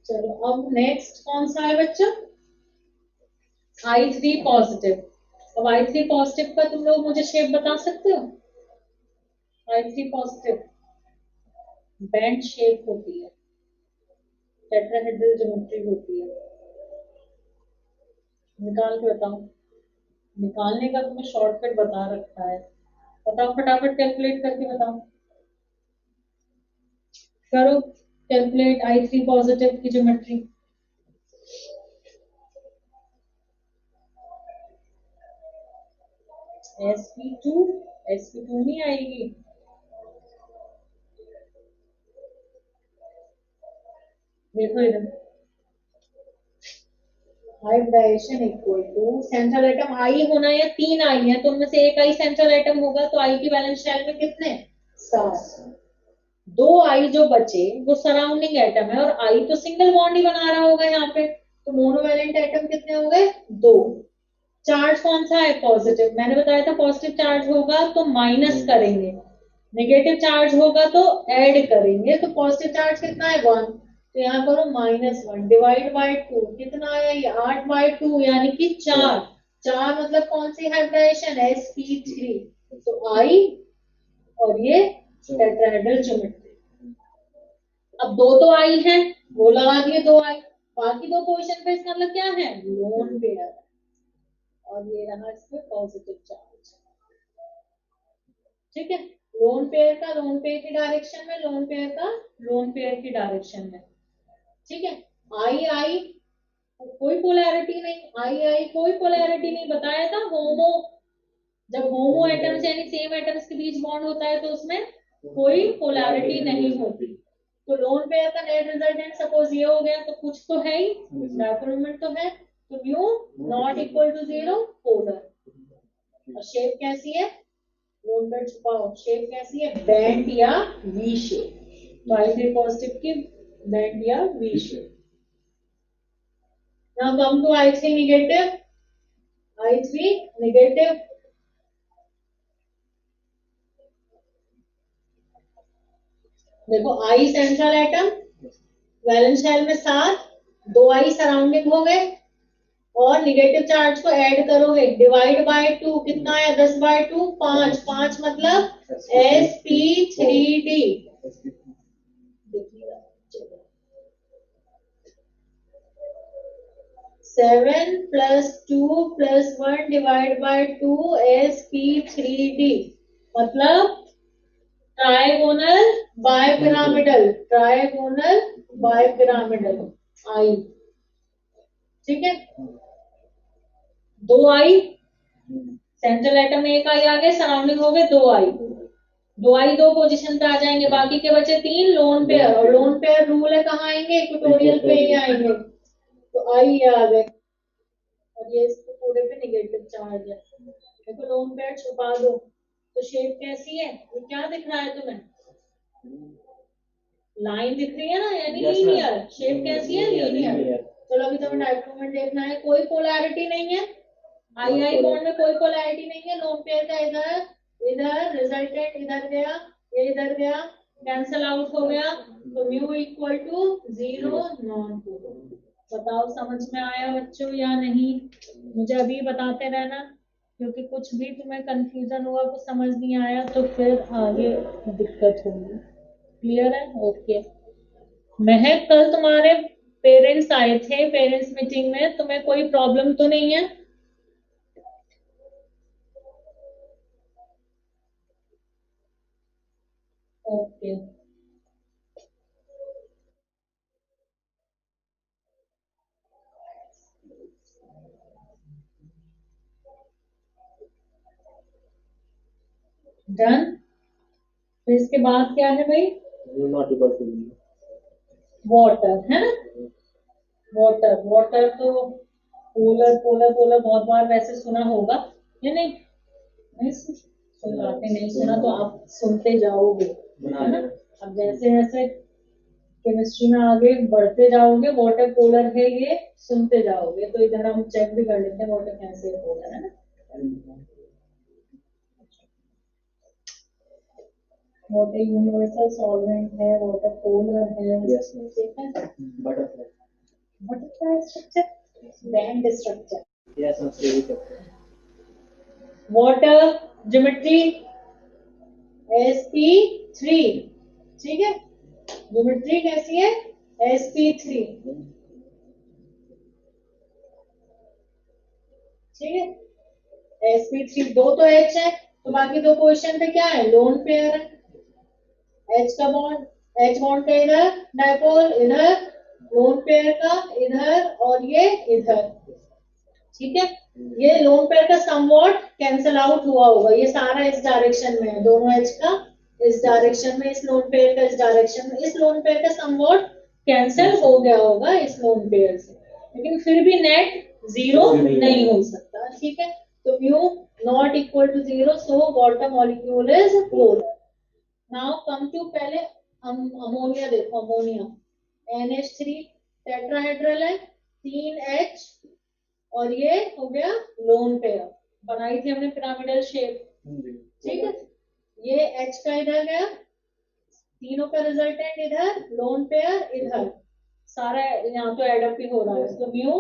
चलो अब नेक्स्ट कौन सा है बच्चों, I3 पॉजिटिव। अब I3 पॉजिटिव का तुम लोग मुझे शेप बता सकते हो? I3 पॉजिटिव बैंड शेप होती है, टेट्राहेड्रल ज्योमेट्री होती है। निकाल के बताओ, निकालने का तुम्हें शॉर्टकट बता रखा है, बताओ फटाफट कैलकुलेट करके बताओ, करो। कैलकुलेट I3 पॉजिटिव की ज्योमेट्री। sp2 नहीं आएगी, देखो इधर hybridisation equal to central atom I होना या 3 आई है, तो उनमें से एक आई सेंट्रल एटम होगा, तो आई की वैलेंस शेल में कितने 7, 2 आई जो बचे वो सराउंडिंग एटम है, और आई तो सिंगल बॉन्ड ही बना रहा होगा यहाँ पे, तो मोनोवैलेंट एटम कितने हो गए 2। चार्ज कौन सा है पॉजिटिव, मैंने बताया था पॉजिटिव चार्ज होगा तो माइनस करेंगे, नेगेटिव चार्ज होगा तो ऐड करेंगे, तो पॉजिटिव चार्ज कितना है 1, तो यहाँ करो -1 डिवाइड बाय 2, कितना आया ये 8/2 यानी कि 4। 4 मतलब कौन सी हाइब्रिडाइजेशन है sp3, तो आई और ये टेट्राहेड्रल ज्योमेट्री। अब 2 तो आई है, वो लगा दिए 2 आई, बाकी 2 पोजीशन पे इसका मतलब क्या है लोन पेयर, और ये रहा इस पे पॉजिटिव चार्ज। ठीक है, लोन पेयर का लोन पेयर की डायरेक्शन में, लोन पेयर का लोन पेयर की डायरेक्शन में। ठीक है, आई आई कोई पोलैरिटी नहीं, आई आई कोई पोलैरिटी नहीं, बताया था होमो, जब होमो एटम्स यानी सेम एटम्स के बीच बॉन्ड होता है तो उसमें कोई पोलैरिटी नहीं होती। तो लोन पेयर का नेट रिजल्टेंट सपोज ये हो गया, तो कुछ तो है ही, डायफॉर्मेंट तो है, तो mu not equal to 0 polar. और शेप कैसी है, लोन पेयर छुपाओ, शेप कैसी है बैंड या वी शेप, तो I3 पॉजिटिव की बैंड या V shape. Now come to I3 negative. I3 negative. देखो I central atom, valence shell में 7, 2 आई सराउंडिंग हो गए, और निगेटिव चार्ज को ऐड करोगे डिवाइड बाय 2, कितना आया 10/2, 5, 5 मतलब sp3d। 7 + 2 + 1 डिवाइड बाय 2 sp3d, मतलब ट्राइगोनल बायपिरामिडल, ट्राइगोनल बायपिरामिडल आई। ठीक है, 2 आई सेंट्रल एटम में, 1 आई आ गए, सराउंडिंग हो गए 2 आई, 2 आई 2 पोजीशन पे आ जाएंगे, बाकी के बचे 3 लोन पेयर, और लोन पेयर रूल है कहाँ आएंगे इक्वेटोरियल पे ही आएंगे, तो आई आ गए, और ये इसको पूरे पे निगेटिव चार्ज है। देखो लोन पेयर छुपा दो, तो शेप कैसी है, ये क्या दिख रहा है तुम्हें, लाइन दिख रही है ना, यानी लीनियर शेप कैसी है लीनियर। चलो अभी तुम्हें डायग्राम देखना है, कोई पोलैरिटी नहीं है, आई आई बॉन्ड में कोई पोलैरिटी नहीं है, लोन पेयर का इधर इधर रिजल्टेंट इधर गया, ये इधर गया, कैंसल आउट हो गया, तो म्यू इक्वल टू 0 नॉन टू। बताओ समझ में आया बच्चों या नहीं, मुझे अभी बताते रहना, क्योंकि कुछ भी तुम्हें कंफ्यूजन हुआ, कुछ समझ नहीं आया तो फिर आगे दिक्कत होगी। क्लियर है, ओके। महक कल तुम्हारे पेरेंट्स आए थे पेरेंट्स मीटिंग में, तुम्हें कोई प्रॉब्लम तो नहीं है? Okay, done. तो इसके बाद क्या है भाई, नॉट इक्वल टू वाटर है ना, वाटर वाटर तो पोलर पोलर पोलर बहुत बार वैसे सुना होगा या नहीं, नहीं सुनाते, नहीं सुना तो आप सुनते जाओगे, है ना। अब जैसे जैसे केमिस्ट्री में आगे बढ़ते जाओगे, वाटर पोलर है ये सुनते जाओगे, तो इधर हम चेक भी कर लेते हैं वाटर कैसे है पोलर, है ना। वाटर यूनिवर्सल सॉल्वेंट है, वाटर पोलर है, butterfly, butterfly structure, band structure, yes water geometry sp3। ठीक है, ज्योमेट्री कैसी है sp3। ठीक है, sp3 दो तो h है, तो बाकी 2 पोजीशन पे क्या है लोन पेयर है, H का बॉन्ड, H बॉन्ड का इधर डायपोल, इधर लोन पेयर का इधर, और ये इधर, ठीक है। ये लोन पेयर का समवॉट कैंसल आउट हुआ होगा, ये सारा इस डायरेक्शन में है, दोनों एच का इस डायरेक्शन में, इस लोन पेयर का इस डायरेक्शन में, इस लोन पेयर का समवॉट कैंसल हो गया होगा इस लोन पेयर से, लेकिन फिर भी नेट जीरो नहीं हो सकता, ठीक है। तो mu not equal to zero, so water molecule is polar. Now come to पहले अमोनिया देखो, अमोनिया NH3 टेट्राहेड्रल है, 3H, और ये हो गया लोन पेयर, बनाई थी हमने पिरामिडल शेप, ठीक है। ये H का इधर गया, तीनों का रिजल्टेंट इधर, लोन पेयर इधर, सारा यहाँ तो एडअप ही हो रहा है, तो mu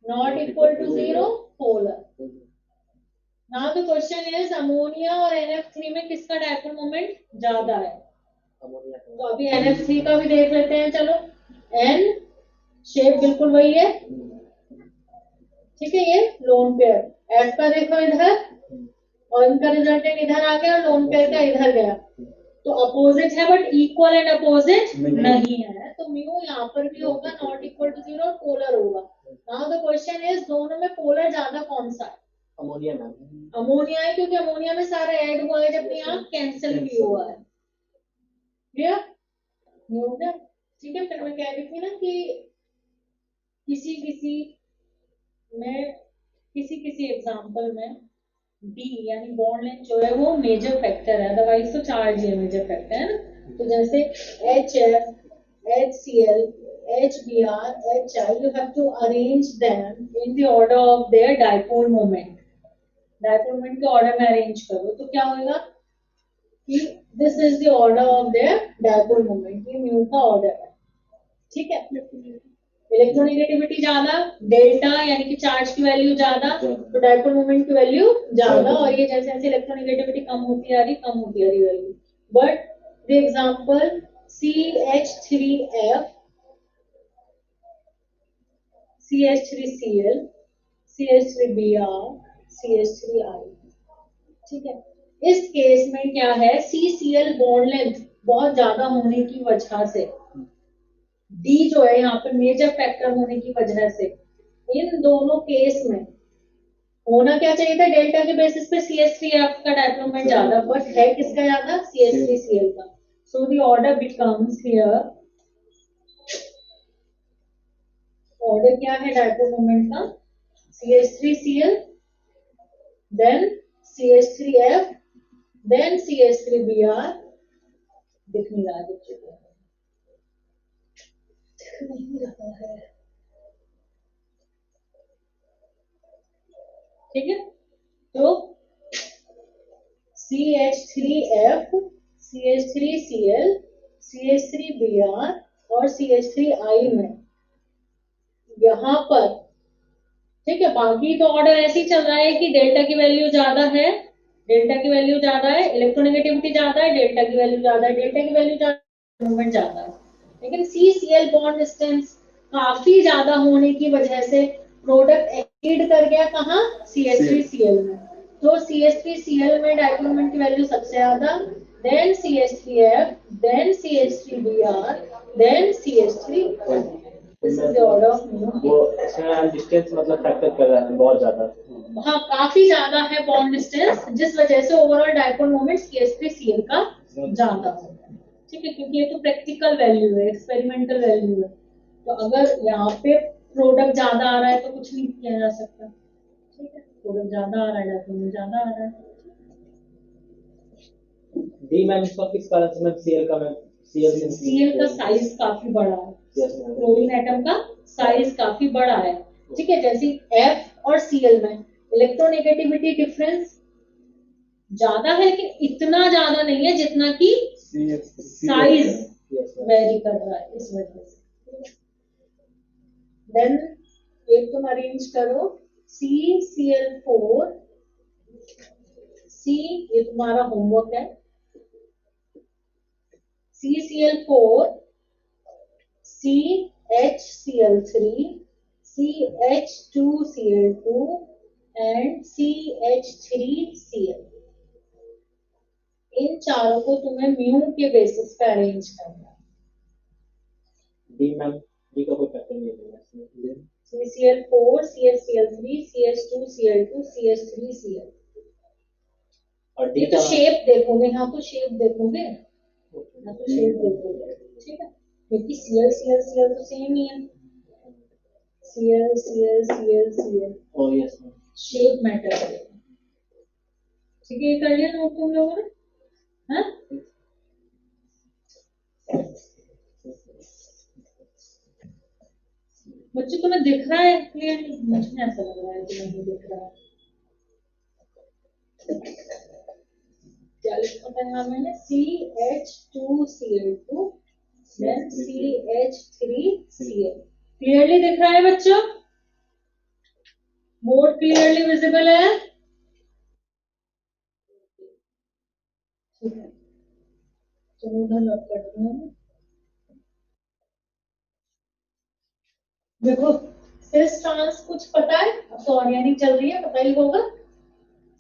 not equal to zero, polar. Now the question is ammonia और NF3 में किसका डायपोल मोमेंट ज्यादा है? तो अभी NF3 का भी देख लेते हैं, चलो। N शेप बिल्कुल वही है, ठीक है, ये लोन पेयर। F का देखो इधर, और इनका रिजल्टेंट इधर आ गया, और लोन पेयर का इधर गया, तो अपोजिट है बट इक्वल एंड अपोजिट नहीं है, तो म्यू यहाँ पर भी होगा नॉट इक्वल टू जीरो, और पोलर होगा। नाउ द क्वेश्चन इज दोनों में पोलर ज्यादा कौन सा है? Ammonia ma'am. अमोनिया है, क्योंकि अमोनिया में सारा ऐड हुआ है, जबकि यहाँ कैंसिल भी हुआ है, क्लियर हो गया, ठीक है। फिर मैं कह रही थी ना कि किसी किसी में, किसी किसी एग्जाम्पल में डी यानी बॉन्ड लेंथ जो है वो मेजर फैक्टर है, अदरवाइज तो चार्ज ही मेजर फैक्टर है ना। तो जैसे HF, HCl, HBr, HI, you have to arrange them in the order of their dipole moment. Dipole moment के ऑर्डर में अरेंज करो, तो क्या होगा कि this is the order of their dipole moment, ये म्यू का ऑर्डर है, ठीक है। इलेक्ट्रोनेगेटिविटी ज्यादा, डेल्टा यानी कि चार्ज की वैल्यू ज्यादा, तो डायपोल मोमेंट की वैल्यू ज्यादा, और ये जैसे जैसे इलेक्ट्रोनेगेटिविटी कम होती आ रही value. But the example CH3F, CH3Cl, CH3Br, CH3I, ठीक है। इस केस में क्या है, CCl बॉन्ड लेंथ बहुत ज्यादा होने की वजह से, डी जो है यहाँ पे मेजर फैक्टर होने की वजह से, इन दोनों केस में होना क्या चाहिए था, डेल्टा के बेसिस पे CH3F का डायपोल मोमेंट ज्यादा, बट है किसका ज्यादा, CH3Cl का। So the order becomes here, order क्या है डायपोल मोमेंट का, CH3Cl, then CH3F, then CH3Br, दिख नहीं रहा है, ठीक है। तो CH3F, CH3Cl, CH3Br और CH3I में यहाँ पर, ठीक है, बाकी तो ऑर्डर ऐसे ही चल रहा है कि डेल्टा की वैल्यू ज्यादा है, डेल्टा की वैल्यू ज्यादा है, इलेक्ट्रोनेगेटिविटी ज्यादा है, डेल्टा की वैल्यू ज्यादा है, डेल्टा की वैल्यू ज्यादा, मूवमेंट ज्यादा है, लेकिन CCl बॉन्ड डिस्टेंस काफी ज्यादा होने की वजह से प्रोडक्ट एक्सीड कर गया कहाँ, CH3Cl में, तो CH3Cl में डायपोल मोमेंट की वैल्यू सबसे ज्यादा, then CH3F, then CH3Br, then CH3, this is the order of mu. वो एक्सटर्नल डिस्टेंस मतलब फैक्टर कर रहा है बहुत ज्यादा, हाँ काफी ज्यादा है बॉन्ड डिस्टेंस, जिस वजह से ओवरऑल डायपोल मोमेंट CH3Cl का ज्यादा होगा, ठीक है, क्योंकि ये तो प्रैक्टिकल वैल्यू है, एक्सपेरिमेंटल वैल्यू है, तो अगर यहाँ पे प्रोडक्ट ज्यादा आ रहा है तो कुछ नहीं किया जा सकता, ठीक है, प्रोडक्ट ज्यादा आ रहा है, डायपोल मोमेंट ज्यादा आ रहा है। डी मैम इसका किस कारण से मैम CL का साइज काफी बड़ा है, क्लोरीन एटम का साइज काफी बड़ा है, ठीक है, जैसे F और Cl में इलेक्ट्रोनेगेटिविटी डिफरेंस ज्यादा है, लेकिन इतना ज्यादा नहीं है जितना कि साइज वेरी कर रहा है, इस वजह से। देन एक तुम अरेंज करो CCl4, C, ये तुम्हारा होमवर्क है, CCl4, CHCl3, CH2Cl2 and CH3Cl, इन चारों को तुम्हें म्यू के बेसिस पे अरेंज करना है, डी मैम, डी का कोई पैटर्न नहीं है इसमें। CCl4 CFCl3 CH2 Cl2 CH3 Cl। और ये डी तो का शेप देखोगे, यहाँ तो शेप देखोगे, यहाँ तो शेप देखोगे, ठीक है, क्योंकि Cl तो सेम ही है, Cl और यस मैम, शेप मैटर करेगा, ठीक है। ये कर लिया नोट तुम लोगों ने, हाँ? बच्चों तुम्हें दिख रहा है क्लियरली? मुझे ऐसा लग रहा है कि नहीं दिख रहा है। क्या लिखा था यहाँ मैंने? CH2Cl2 then CH3Cl। क्लियरली दिख रहा है बच्चों? बोर्ड क्लियरली विजिबल है? ठीक है, चलो उधर लॉक करती हूँ। देखो सिस ट्रांस कुछ पता है? अब तो ऑर्गेनिक चल रही है, पता ही होगा।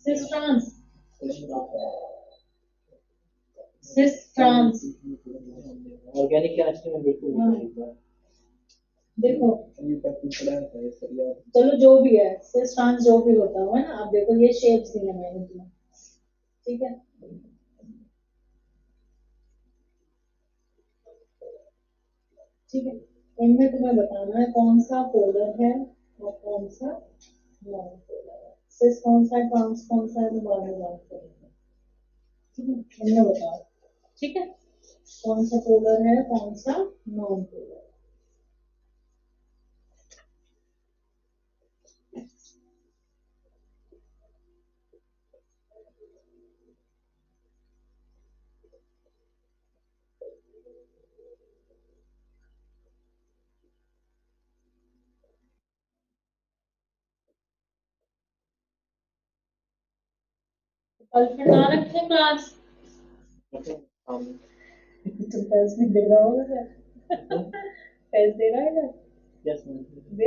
Cis trans, cis trans, organic chemistry में बिल्कुल नहीं है। देखो चलो जो भी है, सिस ट्रांस जो भी होता है ना, आप देखो ये शेप्स दी है मैंने तुम्हें, ठीक है। ठीक है, इनमें तुम्हें बताना है कौन सा पोलर है और कौन सा नॉन पोलर है, सिस कौन सा है, ट्रांस कौन सा है, तो बाद में बात करेंगे, ठीक है। इनमें बताओ, ठीक है, कौन सा पोलर है, कौन सा नॉन पोलर है। कल फिर ना रखें क्लास, तुम टेस्ट भी दे रहा होगा क्या? टेस्ट दे रहा है क्या? यस मैम, दे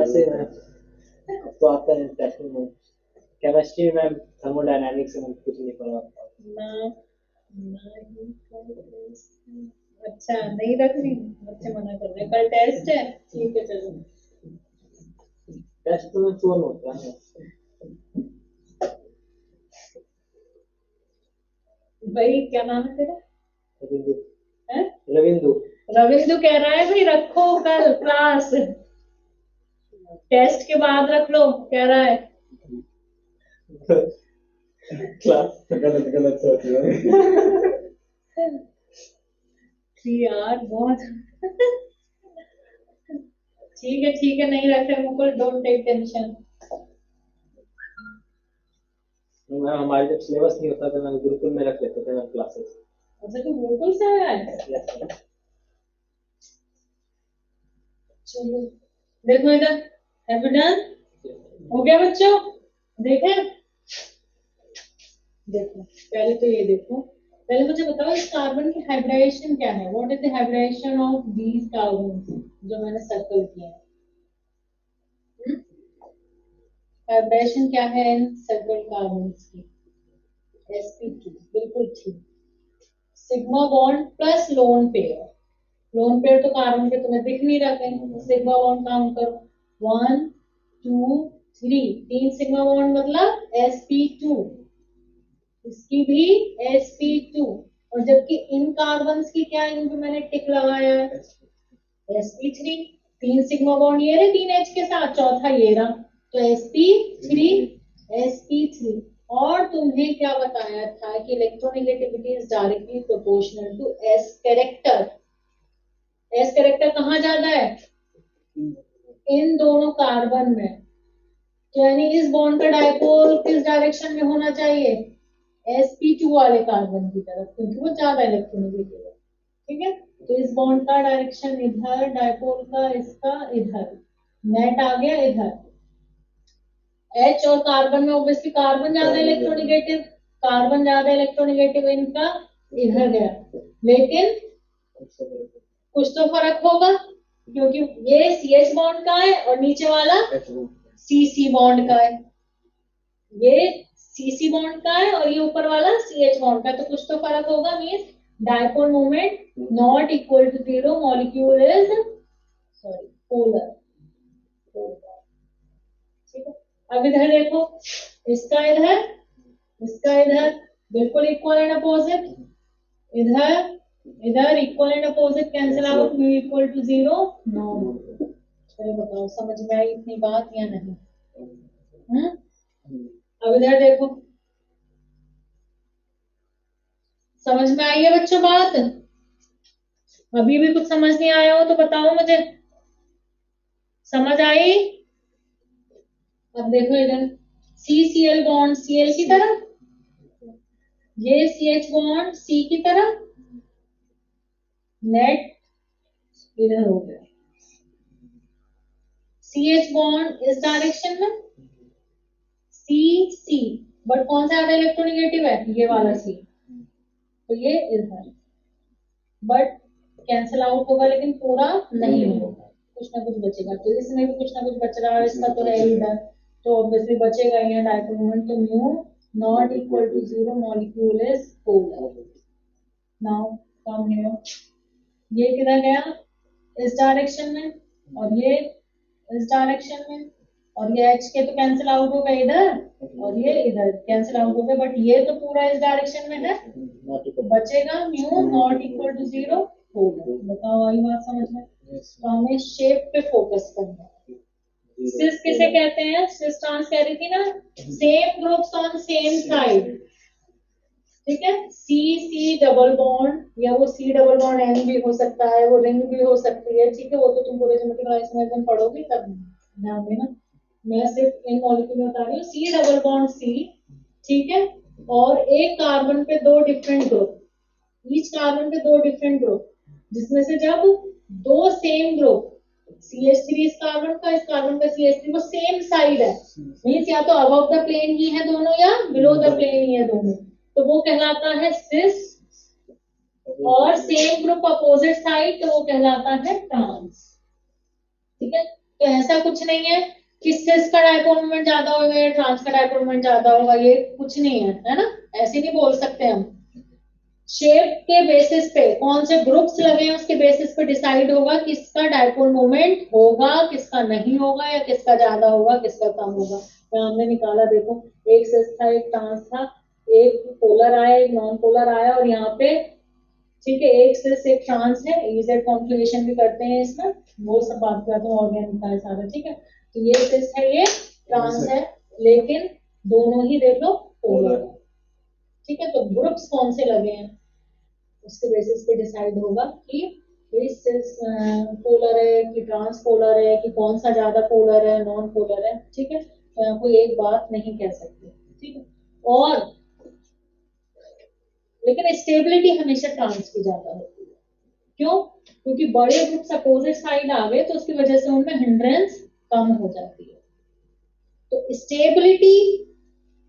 ऐसे अब तो आता है टेस्टिंग में। केमिस्ट्री में थर्मोडायनामिक्स में कुछ नहीं पढ़ा। ना अच्छा नहीं रख रही, बच्चे मना कर रहे हैं, कल टेस्ट है, ठीक है चलो। टेस्ट में चोर होता है। भाई क्या नाम है तेरा? रविंदु, हैं? रविंदु, रविंदु कह रहा है भाई रखो कल क्लास, टेस्ट के बाद रख लो, कह रहा है। क्लास गलत गलत सोच रहे हो। यार बहुत ठीक है नहीं रखे Mukul, don't take tension. Ma'am हमारे जब सिलेबस नहीं होता था मैम गुरुकुल में रख लेते थे मैम क्लासेस। अच्छा तू गुरुकुल से आया है? Yes ma'am. चलो देखो इधर, हैव यू डन? हो गया बच्चों? देखे? देखो पहले तो ये देखो, पहले मुझे बताओ इस कार्बन की हाइब्रिडाइजेशन क्या है, what is the hybridisation of these carbon जो मैंने सर्कल किए हैं। हाइब्रिडेशन क्या है इन सर्कल कार्बन्स की? sp2, बिल्कुल ठीक। Sigma bond plus lone pair, lone pair तो कार्बन के तुम्हें दिख नहीं रहा कहीं, सिग्मा बॉन्ड काउंट करो, 1 2 3, 3 सिग्मा बॉन्ड मतलब sp2, इसकी भी sp2, और जबकि इन कार्बन्स की क्या, इन पे मैंने टिक लगाया है sp3, 3 सिग्मा बॉन्ड ये रहे 3 H के साथ, चौथा ये रहा, तो sp3 और तुम्हें क्या बताया था कि electronegativity is directly proportional to s character. s character कहाँ ज्यादा है? इन दोनों कार्बन में, तो यानी इस बॉन्ड का डायपोल किस डायरेक्शन में होना चाहिए? sp2 वाले कार्बन की तरफ, क्योंकि वो ज्यादा इलेक्ट्रोनेगेटिव है, ठीक है। तो इस बॉन्ड का डायरेक्शन इधर, डायपोल का इसका इधर, नेट आ गया इधर। H और कार्बन में ऑब्वियसली कार्बन ज्यादा इलेक्ट्रोनेगेटिव, कार्बन ज्यादा इलेक्ट्रोनेगेटिव इनका इधर गया, लेकिन कुछ तो फर्क होगा क्योंकि ये CH बॉन्ड का है और नीचे वाला CC बॉन्ड का है, ये CC बॉन्ड का है और ये ऊपर वाला CH बॉन्ड का है, तो कुछ तो फर्क होगा, means dipole moment not equal to zero, molecule is sorry polar. ठीक है, अब इधर देखो, इसका इधर, इसका इधर बिल्कुल इक्वल एंड अपोजिट, इधर इधर equal and opposite cancel out, mu equal to zero. No, चलो बताओ समझ में आई इतनी बात या नहीं? अब इधर देखो, समझ में आई है बच्चों बात? अभी भी कुछ समझ नहीं आया हो तो बताओ मुझे, समझ आई? अब देखो इधर C C L bond C L की तरह, ये सी एच बॉन्ड सी की तरह, नेट इधर हो गया, सी एच बॉन्ड इस डायरेक्शन में, सी सी, बट कौन सा ज्यादा इलेक्ट्रोनेगेटिव है? ये वाला सी, तो ये इधर, बट कैंसिल आउट होगा लेकिन पूरा नहीं होगा, कुछ ना कुछ बचेगा। तो इसमें भी कुछ ना कुछ बच रहा है, इसका तो है इधर, तो ऑब्वियसली बचेगा ही डायपोल मोमेंट, तो mu not equal to zero, molecule is polar. Now come here, ये किधर गया? इस डायरेक्शन में, और ये इस डायरेक्शन में, और ये एच के तो कैंसिल आउट हो गए इधर, और ये इधर कैंसिल आउट हो गए, बट ये तो पूरा इस डायरेक्शन में है, बचेगा mu not equal to zero होगा। बताओ आई बात समझ में? तो हमें शेप पे फोकस करना है। सिस किसे कहते हैं? सिस ट्रांस कह रही थी ना, same groups on same side, ठीक है, सी सी डबल बॉन्ड, या वो सी डबल बॉन्ड एन भी हो सकता है, वो रिंग भी हो सकती है, ठीक है, वो तो तुम पूरे ज्योमेट्रिक लाइन्स में पढ़ोगे तब ध्यान देना, मैं सिर्फ इन मॉलिक्यूल बता रही हूँ। सी डबल बॉन्ड सी, ठीक है, और एक कार्बन पे दो डिफरेंट ग्रुप, ईच कार्बन पे दो डिफरेंट ग्रुप, जिसमें से जब दो सेम ग्रुप, CH3 इस कार्बन का, इस कार्बन का CH3, वो सेम साइड है, मीन्स या तो अबव द प्लेन ही है दोनों या बिलो द प्लेन ही है दोनों, तो वो कहलाता है सिस, और सेम ग्रुप अपोजिट साइड तो वो कहलाता है ट्रांस। ठीक है, तो ऐसा कुछ नहीं है कि सिस का डायपोल मोमेंट ज्यादा होगा या ट्रांस का डायपोल मोमेंट ज्यादा होगा, ये कुछ नहीं है ना, ऐसे नहीं बोल सकते हम। शेप के बेसिस पे, कौन से ग्रुप्स लगे हैं उसके बेसिस पे डिसाइड होगा किसका डायपोल मोमेंट होगा, किसका नहीं होगा, या किसका ज्यादा होगा, किसका कम होगा। तो हमने निकाला, देखो एक सिस था, एक ट्रांस था, एक पोलर आया, एक नॉन पोलर आया, और यहाँ पे ठीक है एक सिस एक ट्रांस है, इजेड कॉन्जुगेशन भी करते हैं इसमें, वो सब बात करते हैं, ऑर्गेनिक है सारा, ठीक है। तो ये सिस है, ये ट्रांस है, लेकिन दोनों ही देख लो पोलर है, ठीक है। तो ग्रुप्स कौन से लगे हैं उसके बेसिस पे डिसाइड होगा कि सिस पोलर है कि ट्रांस पोलर है, कि कौन सा ज्यादा पोलर है, नॉन पोलर है, ठीक है। तो यहाँ कोई एक बात नहीं कह सकते, ठीक है। और लेकिन स्टेबिलिटी हमेशा ट्रांस की ज्यादा होती है, क्यों? क्योंकि बड़े ग्रुप्स अपोजिट साइड आ गए तो उसकी वजह से उनमें हिंड्रेंस कम हो जाती है। तो स्टेबिलिटी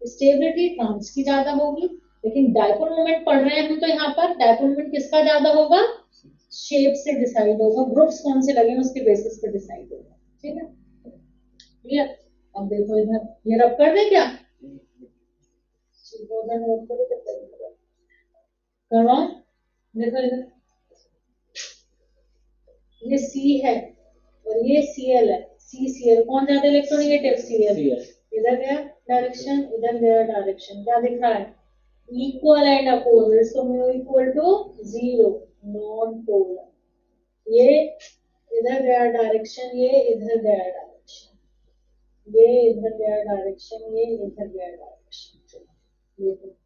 स्टेबिलिटी ट्रांस की ज्यादा होगी, लेकिन डायपोल मोमेंट पढ़ रहे हैं हम, तो यहाँ पर डायपोल मोमेंट किसका ज्यादा होगा? शेप से डिसाइड होगा, ग्रुप्स कौन से लगे उसके बेसिस पे डिसाइड होगा, ठीक है, क्लियर। अब देखो इधर, ये रब कर दे क्या? करवाओ, देखो इधर, ये सी है और ये Cl है, CCl, कौन ज्यादा इलेक्ट्रोनेगेटिव? Cl। इधर गया डायरेक्शन, इधर गया डायरेक्शन, क्या दिख रहा है? Equal and opposite, so mu equal to zero, non polar. ये इधर गया डायरेक्शन, ये इधर गया डायरेक्शन, ये इधर गया डायरेक्शन, ये इधर गया डायरेक्शन, देखो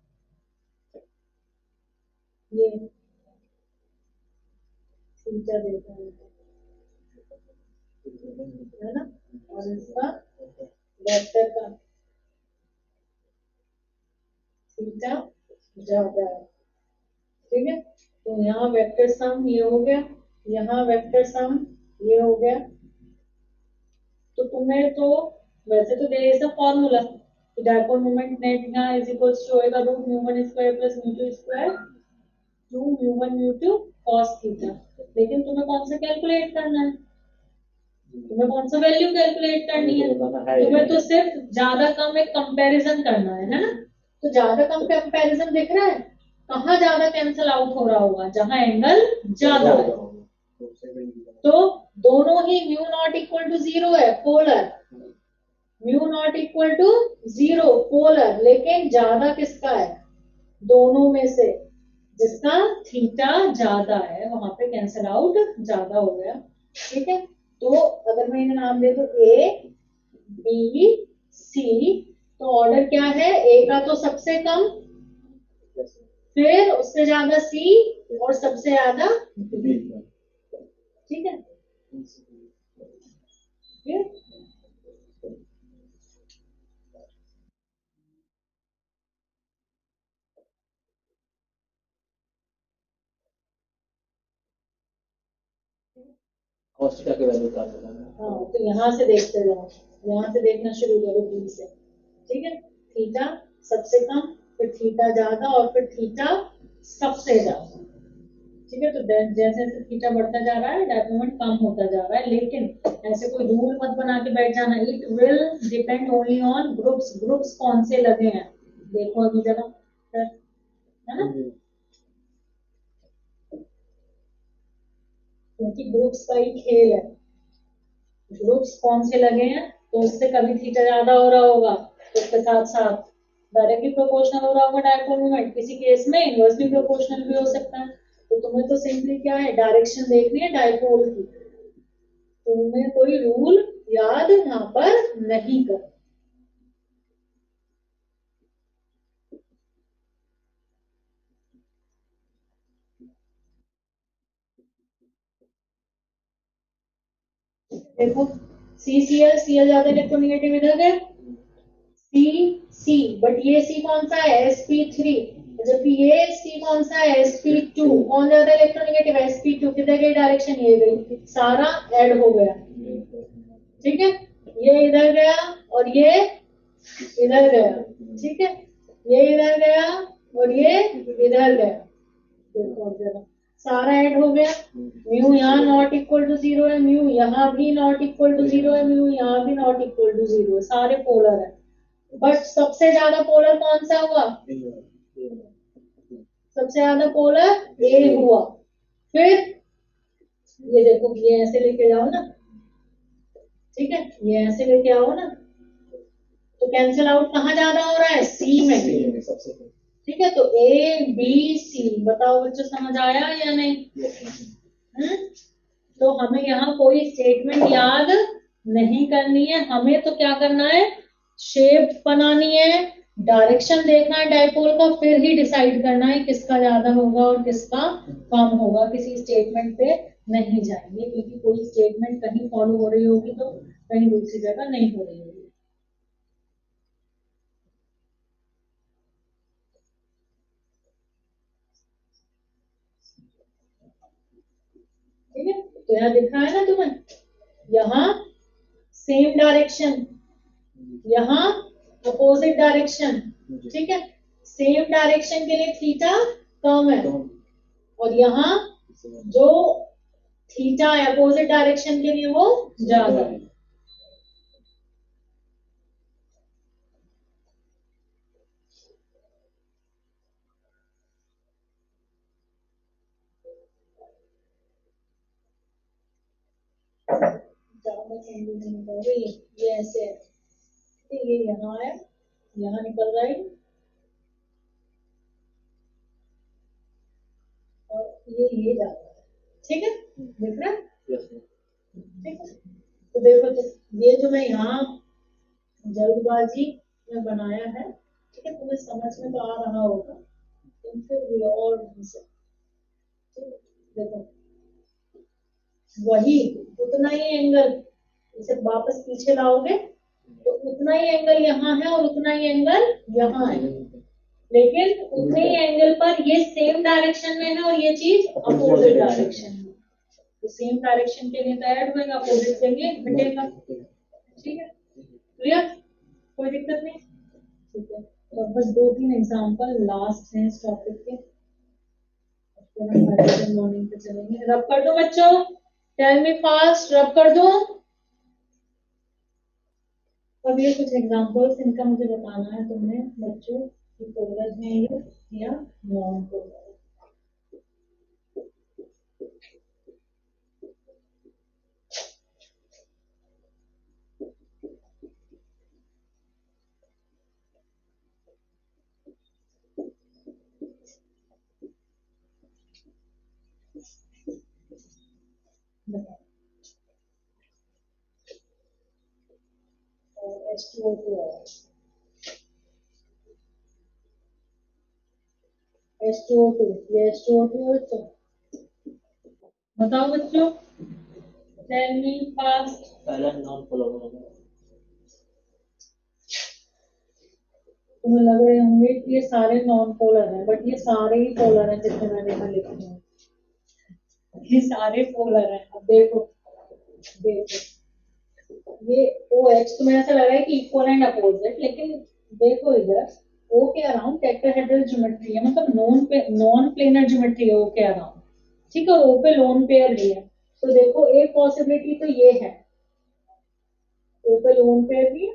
ये थीटा देखो है ना, और इसका वेक्टर का थीटा ज्यादा है, ठीक है। तो यहाँ वेक्टर सम ये हो गया, यहाँ वेक्टर सम ये हो गया। तो तुम्हें तो वैसे तो दे इसका फॉर्मूला, डायपोल मोमेंट नेट यहाँ इज इक्वल्स टू होएगा root mu one square plus mu two square, two mu one mu two cos theta. लेकिन तुम्हें कौन सा कैलकुलेट करना है? तुम्हें कौन सा वैल्यू कैलकुलेट करनी है? तुम्हें तो सिर्फ ज्यादा कम एक कंपैरिजन करना है ना। तो ज्यादा कम कंपैरिजन दिख रहा है, कहाँ ज्यादा कैंसल आउट हो रहा होगा, जहां एंगल ज्यादा है। तो दोनों ही mu not equal to zero है, polar. Mu not equal to zero polar, लेकिन ज्यादा किसका है, दोनों में से जिसका थीटा ज्यादा है वहां पे कैंसल आउट ज्यादा हो गया। ठीक है, तो अगर मैं इन्हें नाम दे तो ए बी सी, तो ऑर्डर क्या है, ए का तो सबसे कम, फिर उससे ज्यादा सी, और सबसे ज्यादा बी। ठीक है, फिर cos थीटा की वैल्यू क्या होगा। हाँ, तो यहाँ से देखते जाओ, यहाँ से देखना शुरू करो बी से। ठीक है, थीटा सबसे कम, फिर थीटा ज्यादा, और फिर थीटा सबसे ज्यादा। ठीक है, तो जैसे जैसे थीटा बढ़ता जा रहा है डायप मोमेंट कम होता जा रहा है, लेकिन ऐसे कोई रूल मत बना के बैठ जाना, it will depend only on groups. Groups कौन से लगे हैं देखो अभी जरा, है ना, क्योंकि ग्रुप्स का ही खेल है, ग्रुप्स कौन से लगे हैं, तो उससे कभी थीटा ज्यादा हो रहा होगा तो उसके साथ साथ डायरेक्टली प्रोपोर्शनल हो रहा होगा डायपोल मोमेंट, किसी केस में इनवर्सली प्रोपोर्शनल भी हो सकता है। तो तुम्हें तो सिंपली क्या है, डायरेक्शन देखनी है डायपोल की, तुम्हें कोई रूल याद यहाँ पर नहीं कर। देखो CCl ज्यादा इलेक्ट्रोनेगेटिव इधर है, सी, बट ये सी कौन सा है, sp3, जबकि ये सी कौन सा है, sp2। कौन ज्यादा इलेक्ट्रोनेगेटिव है, sp2। किधर गई डायरेक्शन, ये गई, सारा ऐड हो गया। ठीक है, ये इधर गया और ये इधर गया। ठीक है, ये इधर गया और ये इधर गया। देखो जरा, सारा ऐड हो गया। म्यू यहाँ नॉट इक्वल टू जीरो है, म्यू यहाँ भी नॉट इक्वल टू जीरो है, म्यू यहाँ भी नॉट इक्वल टू जीरो है, सारे पोलर है। बट सबसे ज्यादा पोलर कौन सा हुआ, सबसे ज्यादा पोलर ए हुआ। फिर ये देखो, ये ऐसे लेके जाओ ना, ठीक है, ये ऐसे लेके आओ ना, तो कैंसिल आउट कहाँ ज्यादा हो रहा है, सी में। ठीक है, तो ए बी सी, बताओ बच्चों समझ आया या नहीं। तो हमें यहाँ कोई स्टेटमेंट याद नहीं करनी है, हमें तो क्या करना है, शेप बनानी है, डायरेक्शन देखना है डायपोल का, फिर ही डिसाइड करना है किसका ज्यादा होगा और किसका कम होगा। किसी स्टेटमेंट पे नहीं जाएंगे, क्योंकि कोई स्टेटमेंट कहीं फॉलो हो रही होगी तो कहीं दूसरी जगह नहीं हो रही होगी। ठीक है, तो यहाँ दिख रहा है ना तुम्हें, यहाँ सेम डायरेक्शन, यहाँ अपोजिट डायरेक्शन। ठीक है, सेम डायरेक्शन के लिए थीटा कम है, और यहाँ जो थीटा है अपोजिट डायरेक्शन के लिए वो ज्यादा है। ये ऐसे है, ये यहाँ है, यहाँ निकल रहा है, और ये जा रहा है। ठीक है, दिख रहा है। ठीक है, तो देखो, तो ये जो मैं यहाँ जल्दबाजी में बनाया है, ठीक है, तुम्हें समझ में तो आ रहा होगा, लेकिन फिर भी और देखो, वही उतना ही एंगल, इसे वापस पीछे लाओगे तो उतना ही एंगल यहाँ है और उतना ही एंगल यहाँ है, लेकिन उतने ही एंगल पर ये सेम डायरेक्शन में है और ये चीज अपोजिट डायरेक्शन में। तो सेम डायरेक्शन के लिए तो ऐड होगा, अपोजिट के लिए घटेगा। ठीक है, क्लियर, कोई दिक्कत नहीं। ठीक है, तो बस 2-3 एग्जांपल लास्ट हैं इस टॉपिक के, फिर हम हाइड्रोजन मॉर्निंग पे चलेंगे। रब कर दो बच्चों, टेल मी फास्ट, रब कर दो। अब ये कुछ एग्जांपल्स, इनका मुझे बताना है तुमने बच्चों। कि पोलर है ये या नॉन पोलर। H2O2 है, H2O2, ये H2O2 है तो बताओ बच्चों, टेल मी फास्ट। पहला नॉन पोलर होगा। तुम्हें लग रहे होंगे कि ये सारे नॉन पोलर हैं, बट ये सारे ही पोलर हैं जितने मैंने यहाँ लिखे हैं, ये सारे पोलर हैं। अब देखो, देखो ये OH तुम्हें ऐसा लग रहा है कि इक्वल एंड अपोजिट, लेकिन देखो इधर O के अराउंड टेट्राहेड्रल ज्योमेट्री है, मतलब नॉन प्लेनर ज्योमेट्री है O के अराउंड, ठीक है, और O पे लोन पेयर भी है। तो देखो एक पॉसिबिलिटी तो ये है, O पे लोन पेयर भी है,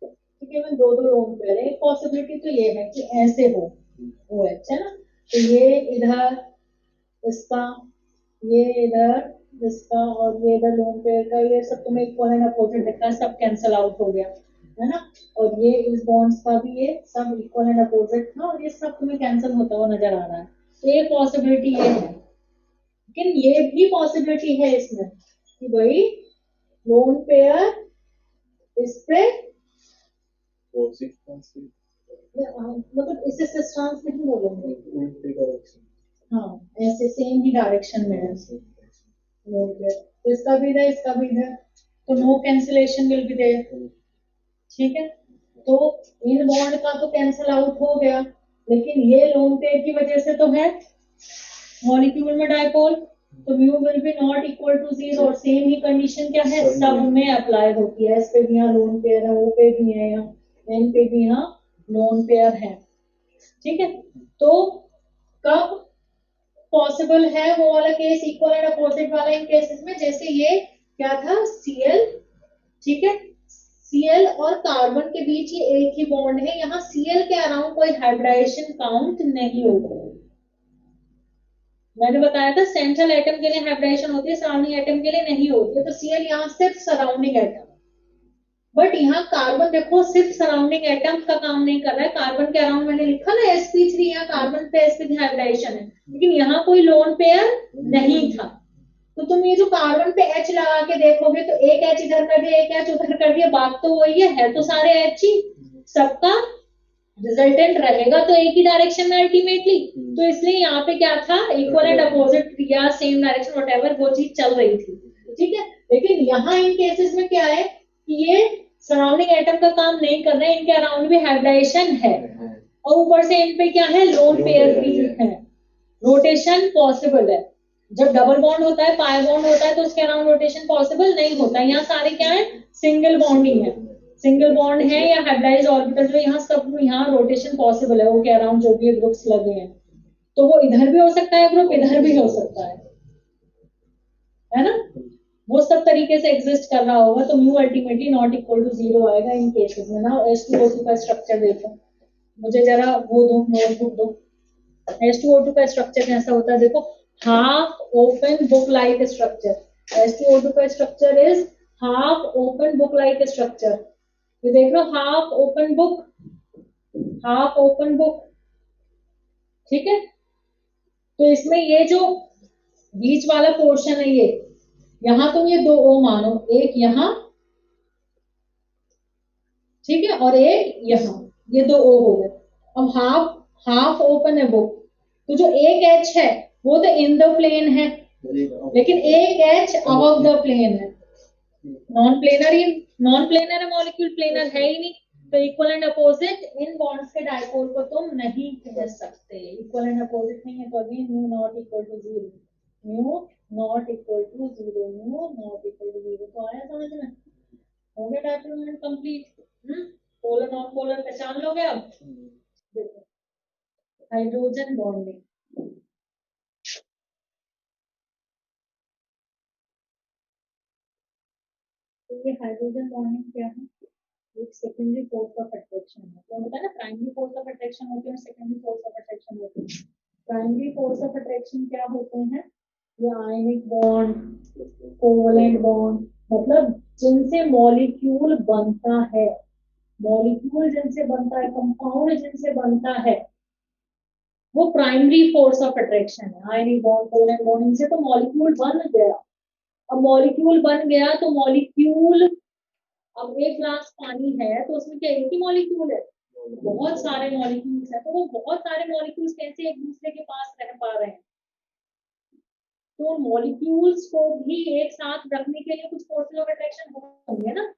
ठीक है, मैं दो दो लोन पेयर है। एक पॉसिबिलिटी तो ये है कि ऐसे हो OH, है ना, तो ये इधर इसका, ये इधर इसका, और ये इधर लोन पेयर का, ये सब तुम्हें इक्वल एंड अपोजिट दिखता है, सब कैंसल आउट हो गया, है ना। और ये इस बॉन्ड्स का भी ये सब इक्वल एंड अपोजिट था, और ये सब तुम्हें कैंसल होता हुआ नजर आ रहा है। तो ये पॉसिबिलिटी ये है, लेकिन ये भी पॉसिबिलिटी है इसमें कि भाई लोन पेयर इस पे मतलब इसे सिस्टम्स नहीं बोलेंगे, उल्टी डायरेक्शन। हाँ ऐसे सेम ही डायरेक्शन में है लोन पेयर, तो इसका भी इधर इसका भी इधर, तो no cancellation will be there, ठीक है। तो इन बॉन्ड का तो कैंसल आउट हो गया, लेकिन ये लोन पेयर की वजह से तो है मॉलिक्यूल में डायपोल, तो mu will be not equal to 0, और सेम ही कंडीशन क्या है, सब में अप्लाई होती है। एस पे भी यहाँ लोन पेयर है, ओ पे भी है, यहाँ एन पे भी यहाँ लोन पेयर है, ठीक है। तो कब पॉसिबल है वो वाला केस, इक्वल एंड अपोजिट वाला, इन केसेस में जैसे ये क्या था Cl, ठीक है, Cl और कार्बन के बीच ये एक ही बॉन्ड है, यहाँ Cl के अराउंड कोई हाइब्रिडाइजेशन काउंट नहीं होगा। मैंने बताया था सेंट्रल एटम के लिए हाइब्रिडाइजेशन होती है, सराउंडिंग एटम के लिए नहीं होती है, तो Cl यहाँ सिर्फ सराउंडिंग एटम, बट यहाँ कार्बन देखो सिर्फ सराउंडिंग एटम का काम नहीं कर रहा है, कार्बन के अराउंड मैंने लिखा ना sp3, यहाँ कार्बन पे sp3 हाइब्रिडाइजेशन है, लेकिन यहाँ कोई लोन पेयर नहीं था। तो तुम ये जो कार्बन पे H लगा के देखोगे तो एक H इधर कर दिया, एक H उधर कर दिया, बात तो वही है तो सारे H ही, सबका रिजल्टेंट रहेगा तो एक ही डायरेक्शन में अल्टीमेटली। तो इसलिए यहाँ पे क्या था, इक्वल एंड अपोजिट या सेम डायरेक्शन वट वो चीज चल रही थी, ठीक है। लेकिन यहाँ इन केसेस में क्या है कि ये सराउंडिंग एटम का काम नहीं कर रहे हैं, इनके अराउंड भी हाइब्रिडाइजेशन है, और ऊपर से इन पे क्या है, लोन पेयर भी है, रोटेशन पॉसिबल है। जब डबल बॉन्ड होता है, पाई बॉन्ड होता है, तो उसके अराउंड रोटेशन पॉसिबल नहीं होता। यहाँ सारे क्या है, सिंगल बॉन्ड ही है, सिंगल बॉन्ड है या हाइब्रिडाइज्ड ऑर्बिटल, जो यहाँ सब यहाँ रोटेशन पॉसिबल है, वो के अराउंड जो भी ग्रुप्स लगे हैं, तो वो इधर भी हो सकता है ग्रुप, इधर भी हो सकता है ना, वो सब तरीके से एग्जिस्ट कर रहा होगा, तो mu ultimately not equal to 0 आएगा इन केसेस में ना। H2O2 का स्ट्रक्चर देखो, मुझे जरा वो दो नोटबुक दो। H2O2 का स्ट्रक्चर कैसा होता है देखो, half open book like structure, H2O2 का structure is half open book like structure, ये देख लो half open book, half open book, ठीक है। तो इसमें ये जो बीच वाला पोर्शन है, ये यहाँ तुम ये दो O मानो, एक यहाँ, ठीक है, और एक यहाँ, ये दो O हो गए। अब हाफ हाफ ओपन है बुक, तो जो एक H है वो तो इन द प्लेन है, लेकिन एक H अबव द प्लेन है, नॉन प्लेनर ही, नॉन प्लेनर है मॉलिक्यूल, प्लेनर है ही नहीं। तो equal and opposite in bonds के डायपोल को तुम नहीं कह सकते, इक्वल एंड अपोजिट नहीं है, तो again mu not equal to 0, mu not equal to 0, mu not equal to 0। तो आया समझ में, हो गया dipole moment complete. Polar non polar पहचान लोगे अब। देखो हाइड्रोजन बॉन्डिंग, तो ये हाइड्रोजन बॉन्डिंग क्या है, एक second secondary force of attraction है, तो होता है ना प्राइमरी फोर्स ऑफ अट्रैक्शन होते हैं, सेकेंडरी फोर्स ऑफ अट्रैक्शन होते हैं। प्राइमरी फोर्स ऑफ अट्रैक्शन क्या होते हैं? ये आयनिक बॉन्ड, कोवलेंट बॉन्ड, मतलब जिनसे मॉलिक्यूल बनता है, मॉलिक्यूल जिनसे बनता है, कंपाउंड जिनसे बनता है, वो प्राइमरी फोर्स ऑफ अट्रैक्शन है। आयनिक बॉन्ड, कोवलेंट बॉन्ड, इनसे तो मॉलिक्यूल बन गया। अब मॉलिक्यूल बन गया तो मॉलिक्यूल, अब एक ग्लास पानी है तो उसमें क्या एक ही मॉलिक्यूल है? बहुत सारे मॉलिक्यूल्स हैं, तो वो बहुत सारे मॉलिक्यूल्स कैसे एक दूसरे के पास रह पा रहे हैं? तो मॉलिक्यूल्स को भी एक साथ रखने के लिए कुछ फोर्सेस ऑफ अट्रैक्शन होंगे ना,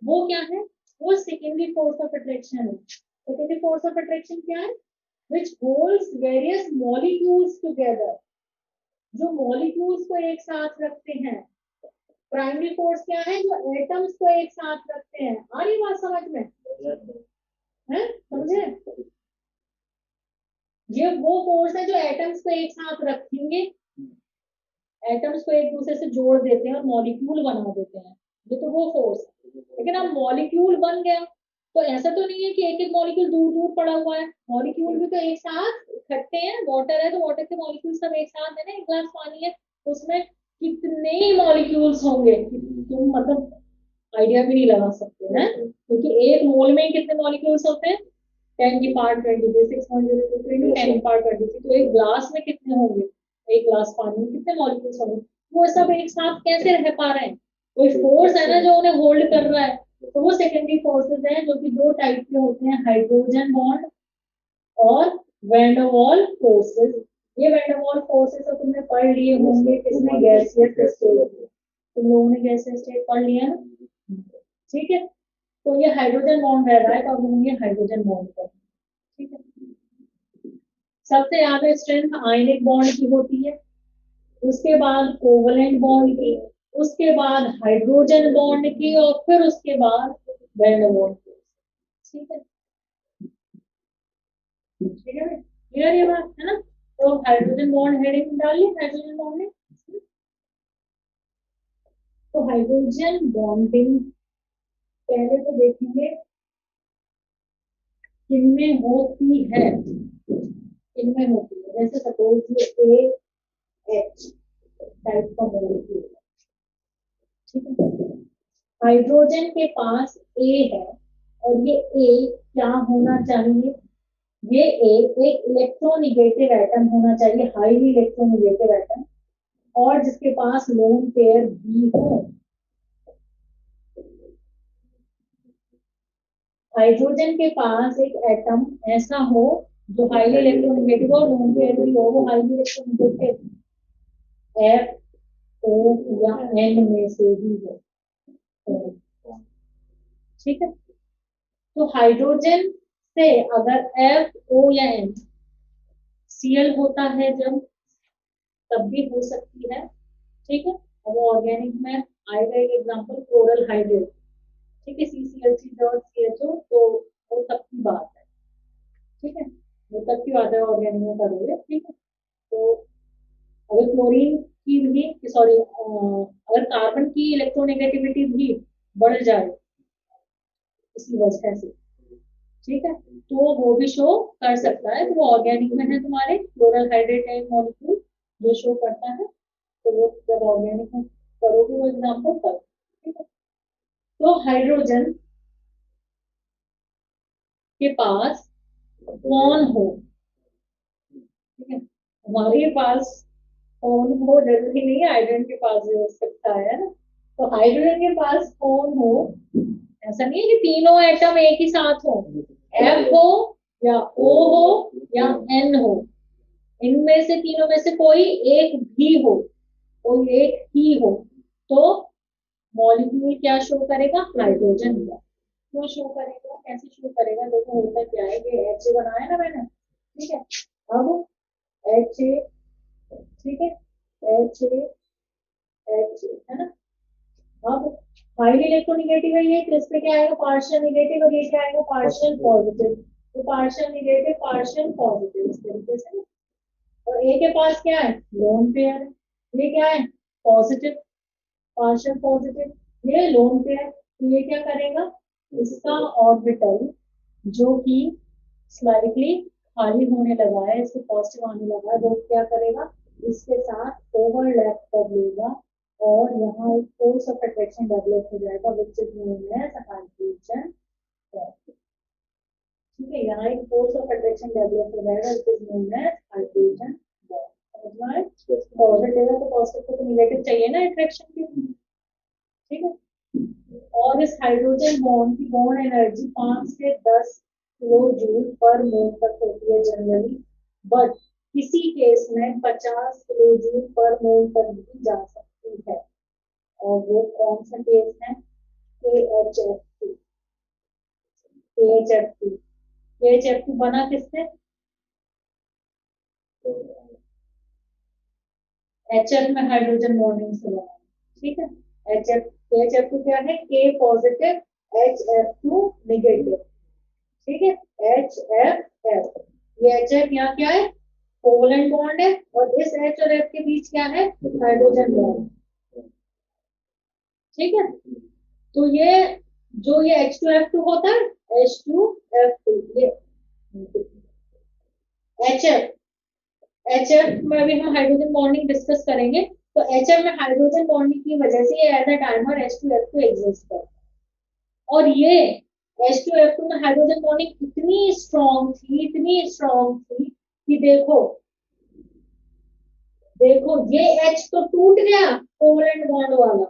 वो क्या है? वो सेकेंडरी फोर्स ऑफ अट्रैक्शन है। सेकेंडरी फोर्स ऑफ अट्रैक्शन क्या है? which holds various molecules together, जो मॉलिक्यूल्स को एक साथ रखते हैं। प्राइमरी फोर्स क्या है? जो एटम्स को एक साथ रखते हैं। आ रही बात समझ में? है समझे? ये वो फोर्स है जो एटम्स को एक साथ रखेंगे, एटम्स को एक दूसरे से जोड़ देते हैं और मॉलिक्यूल बना देते हैं। ये तो वो फोर्स है। लेकिन अब मॉलिक्यूल बन गया तो ऐसा तो नहीं है कि एक एक मॉलिक्यूल दूर दूर पड़ा हुआ है, मॉलिक्यूल भी तो एक साथ इकट्ठे हैं। वाटर है तो वाटर के मॉलिक्यूल सब एक साथ है ना। एक ग्लास पानी है तो उसमें कितने मॉलिक्यूल्स होंगे तुम मतलब आइडिया भी नहीं लगा सकते हैं, क्योंकि एक मोल में कितने मॉलिक्यूल्स होते हैं? 10 की पावर 23, 6.023 into 10 की पावर 23। तो एक ग्लास में कितने होंगे? एक ग्लास पानी में कितने मॉलिक्यूल्स होंगे? वो सब एक साथ कैसे रह पा रहे हैं? कोई फोर्स है ना जो उन्हें होल्ड कर रहा है। तो वो सेकेंडरी फोर्सेस हैं, जो कि दो टाइप के होते हैं, हाइड्रोजन बॉन्ड और वैन डर वाल्स फोर्सेस। ये वैन डर वाल्स फोर्सेस तो तुमने पढ़ लिए होंगे किसमें? Gaseous state. तुम लोगों ने गैसियस स्टेट पढ़ लिया ना, ठीक है। तो ये हाइड्रोजन बॉन्ड रह रहा है, तो अब हम ये हाइड्रोजन बॉन्ड करते हैं, ठीक है। सबसे ज्यादा स्ट्रेंथ आयनिक बॉन्ड की होती है, उसके बाद कोवलेंट बॉन्ड की, उसके बाद हाइड्रोजन बॉन्ड की, और फिर उसके बाद वैन डर वाल्स की। ठीक है, ठीक है, क्लियर ये बात है ना? तो हाइड्रोजन बॉन्ड हेडिंग डालिए, हाइड्रोजन बॉन्ड में। तो हाइड्रोजन बॉन्डिंग पहले तो देखेंगे किनमें होती है, किनमें होती है। जैसे सपोज ये एच टाइप का मॉलिक्यूल है, ठीक है। हाइड्रोजन के पास ए है और ये ए क्या होना चाहिए? ये एक इलेक्ट्रोनिगेटिव एटम होना चाहिए, हाईली इलेक्ट्रोनिगेटिव एटम, और जिसके पास लोन पेयर बी हो। हाइड्रोजन के पास एक एटम ऐसा हो जो हाईली इलेक्ट्रोनिगेटिव और लोन पेयर भी हो, वो हाईली इलेक्ट्रोनिगेटिव एफ ओ या एन में से भी हो, ठीक है। तो हाइड्रोजन से अगर एफ ओ या एन सीएल होता है जब, तब भी हो सकती है, ठीक है। और वो ऑर्गेनिक में आएगा एक एग्जांपल क्लोरल हाइड्रेट, ठीक है, CCl3.CHO, तो वो तब की बात है, ठीक है, वो तब की बात है ऑर्गेनिक में करोगे, ठीक है। तो अगर क्लोरीन की भी, सॉरी, अगर कार्बन की इलेक्ट्रोनेगेटिविटी भी बढ़ जाए इसी वजह से, ठीक है, तो वो भी शो कर सकता है। तो वो ऑर्गेनिक में है तुम्हारे, क्लोरल हाइड्रेट है मॉलिक्यूल जो शो करता है। तो वो जब ऑर्गेनिक में करोगे वो एग्जाम्पल तब, ठीक है। तो हाइड्रोजन के पास कौन हो, ठीक है, हमारे पास कौन हो जरूरी नहीं है हाइड्रोजन के पास भी हो सकता है ना। तो हाइड्रोजन के पास कौन हो, ऐसा नहीं है कि तीनों एटम एक ही साथ हो, एफ हो या ओ हो या एन हो, इनमें से तीनों में से कोई एक भी हो, कोई एक ही हो, तो मॉलिक्यूल क्या शो करेगा? हाइड्रोजन का। क्यों शो करेगा, कैसे शो करेगा? देखो होता क्या है, ये एच बनाया ना मैंने, ठीक है। अब एच, ठीक है, एच एच है ना। अब हाईली इलेक्ट्रोनिगेटिव है ये, तो इस पे क्या आएगा? पार्शियल निगेटिव, और ये क्या आएगा? Partial positive. तो पार्शियल निगेटिव, पार्शियल पॉजिटिव, इस तरीके से ना। और ए के पास क्या है? लोन पेयर है। ये क्या है? पॉजिटिव, पार्शियल पॉजिटिव, ये लोन पेयर। तो ये क्या करेगा? इसका ऑर्बिटल जो कि स्लाइटली खाली होने लगा है, इसको पॉजिटिव आने लगा है, वो क्या करेगा, इसके साथ ओवरलैप कर लेगा और यहाँ एक फोर्स ऑफ अट्रैक्शन डेवलप हो जाएगा which is known as hydrogen bond. ठीक है, यहाँ एक फोर्स ऑफ अट्रैक्शन डेवलप हो जाएगा which is known as hydrogen bond. समझ में आया? पॉजिटिव है तो पॉजिटिव को निगेटिव चाहिए ना अट्रैक्शन के लिए। ठीक है, और इस हाइड्रोजन बॉन्ड की बॉन्ड एनर्जी 5 से 10 किलो जूल पर मोल तक होती है जनरली, बट किसी केस में 50 किलो जूल पर मोल तक भी जा सकती है। और वो कौन सा केस है? KHF2। KHF2 KHF2 बना किससे? HF में हाइड्रोजन बॉन्डिंग से बना। ठीक है, KHF2 क्या है? K positive HF2 negative. ठीक है, HFF। ये HF यहाँ क्या है? कोवलेंट बॉन्ड है, और इस H और F के बीच क्या है? Hydrogen bond. ठीक है, तो ये जो ये H2F2 होता है, H2F2, ये HF में भी हम हाइड्रोजन बॉन्डिंग डिस्कस करेंगे। तो HF में हाइड्रोजन बॉन्डिंग की वजह से ये as a timer H2F2 exist करता है। और ये H2F2 में हाइड्रोजन बॉन्डिंग इतनी स्ट्रॉन्ग थी कि देखो ये H तो टूट गया कोवलेंट बॉन्ड वाला,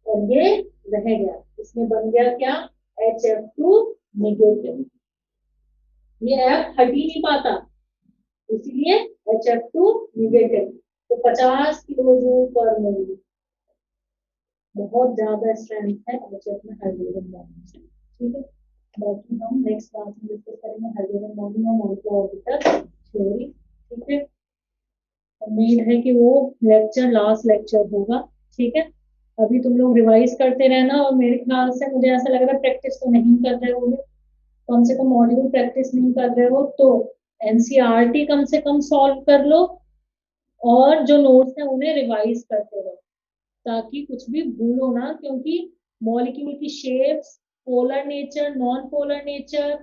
और ये रह गया, इसमें बन गया क्या? HF2 negative. ये F हट ही नहीं पाता, इसलिए HF2 नेगेटिव। तो 50 किलो जूल पर मोल, बहुत ज्यादा स्ट्रेंथ है HF में हाइड्रोजन बॉन्डिंग। ठीक है, बाकी हम नेक्स्ट क्लास में डिस्कस करेंगे हाइड्रोजन बॉन्डिंग और मॉलिक्यूलर ऑर्बिटल थ्योरी। ठीक है, उम्मीद है कि वो लेक्चर लास्ट लेक्चर होगा। ठीक है, अभी तुम लोग रिवाइज करते रहना, और मेरे ख्याल से मुझे ऐसा लग रहा है प्रैक्टिस तो नहीं कर रहे होगे, कम से कम मॉड्यूल प्रैक्टिस नहीं कर रहे हो तो एनसीईआरटी कम से कम सॉल्व कर लो, और जो नोट्स है उन्हें रिवाइज करते रहो ताकि कुछ भी भूलो ना, क्योंकि मॉलिक्यूल की shapes, polar nature, non polar nature,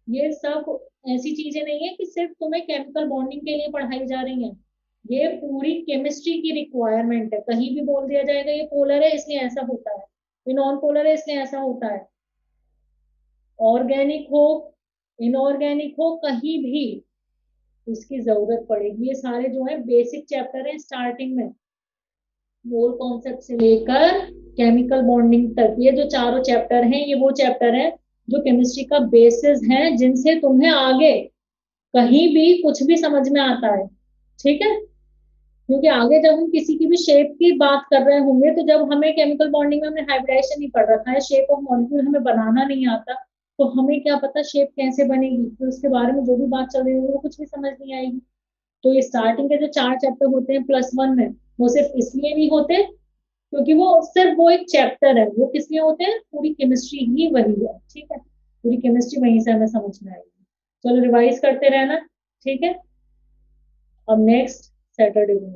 ये सब ऐसी चीजें नहीं है कि सिर्फ तुम्हें केमिकल बॉन्डिंग के लिए पढ़ाई जा रही है, ये पूरी केमिस्ट्री की रिक्वायरमेंट है। कहीं भी बोल दिया जाएगा ये पोलर है इसलिए ऐसा होता है, ये नॉन पोलर है इसलिए ऐसा होता है, ऑर्गेनिक हो इनऑर्गेनिक हो कहीं भी इसकी जरूरत पड़ेगी। ये सारे जो है बेसिक चैप्टर है स्टार्टिंग में, मोल कॉन्सेप्ट से लेकर केमिकल बॉन्डिंग तक, ये जो चारों चैप्टर हैं ये वो चैप्टर है जो केमिस्ट्री का बेसिस है, जिनसे तुम्हें आगे कहीं भी कुछ भी समझ में आता है। ठीक है, क्योंकि आगे जब हम किसी की भी शेप की बात कर रहे होंगे, तो जब हमें केमिकल बॉन्डिंग में हमने हाइब्रिडाइजेशन नहीं पढ़ रखा है, शेप ऑफ मॉलिक्यूल हमें बनाना नहीं आता, तो हमें क्या पता शेप कैसे बनेगी, तो उसके बारे में जो भी बात चल रही होगी वो कुछ भी समझ नहीं आएगी। तो ये स्टार्टिंग के जो 4 चैप्टर होते हैं +1 में, वो सिर्फ इसलिए नहीं होते क्योंकि वो सिर्फ वो एक चैप्टर है, वो किस लिए होते हैं? पूरी केमिस्ट्री ही वही है। ठीक है, पूरी केमिस्ट्री वहीं से हमें समझ में आएगी। चलो रिवाइज करते रहना। ठीक है, अब नेक्स्ट सैटरडे में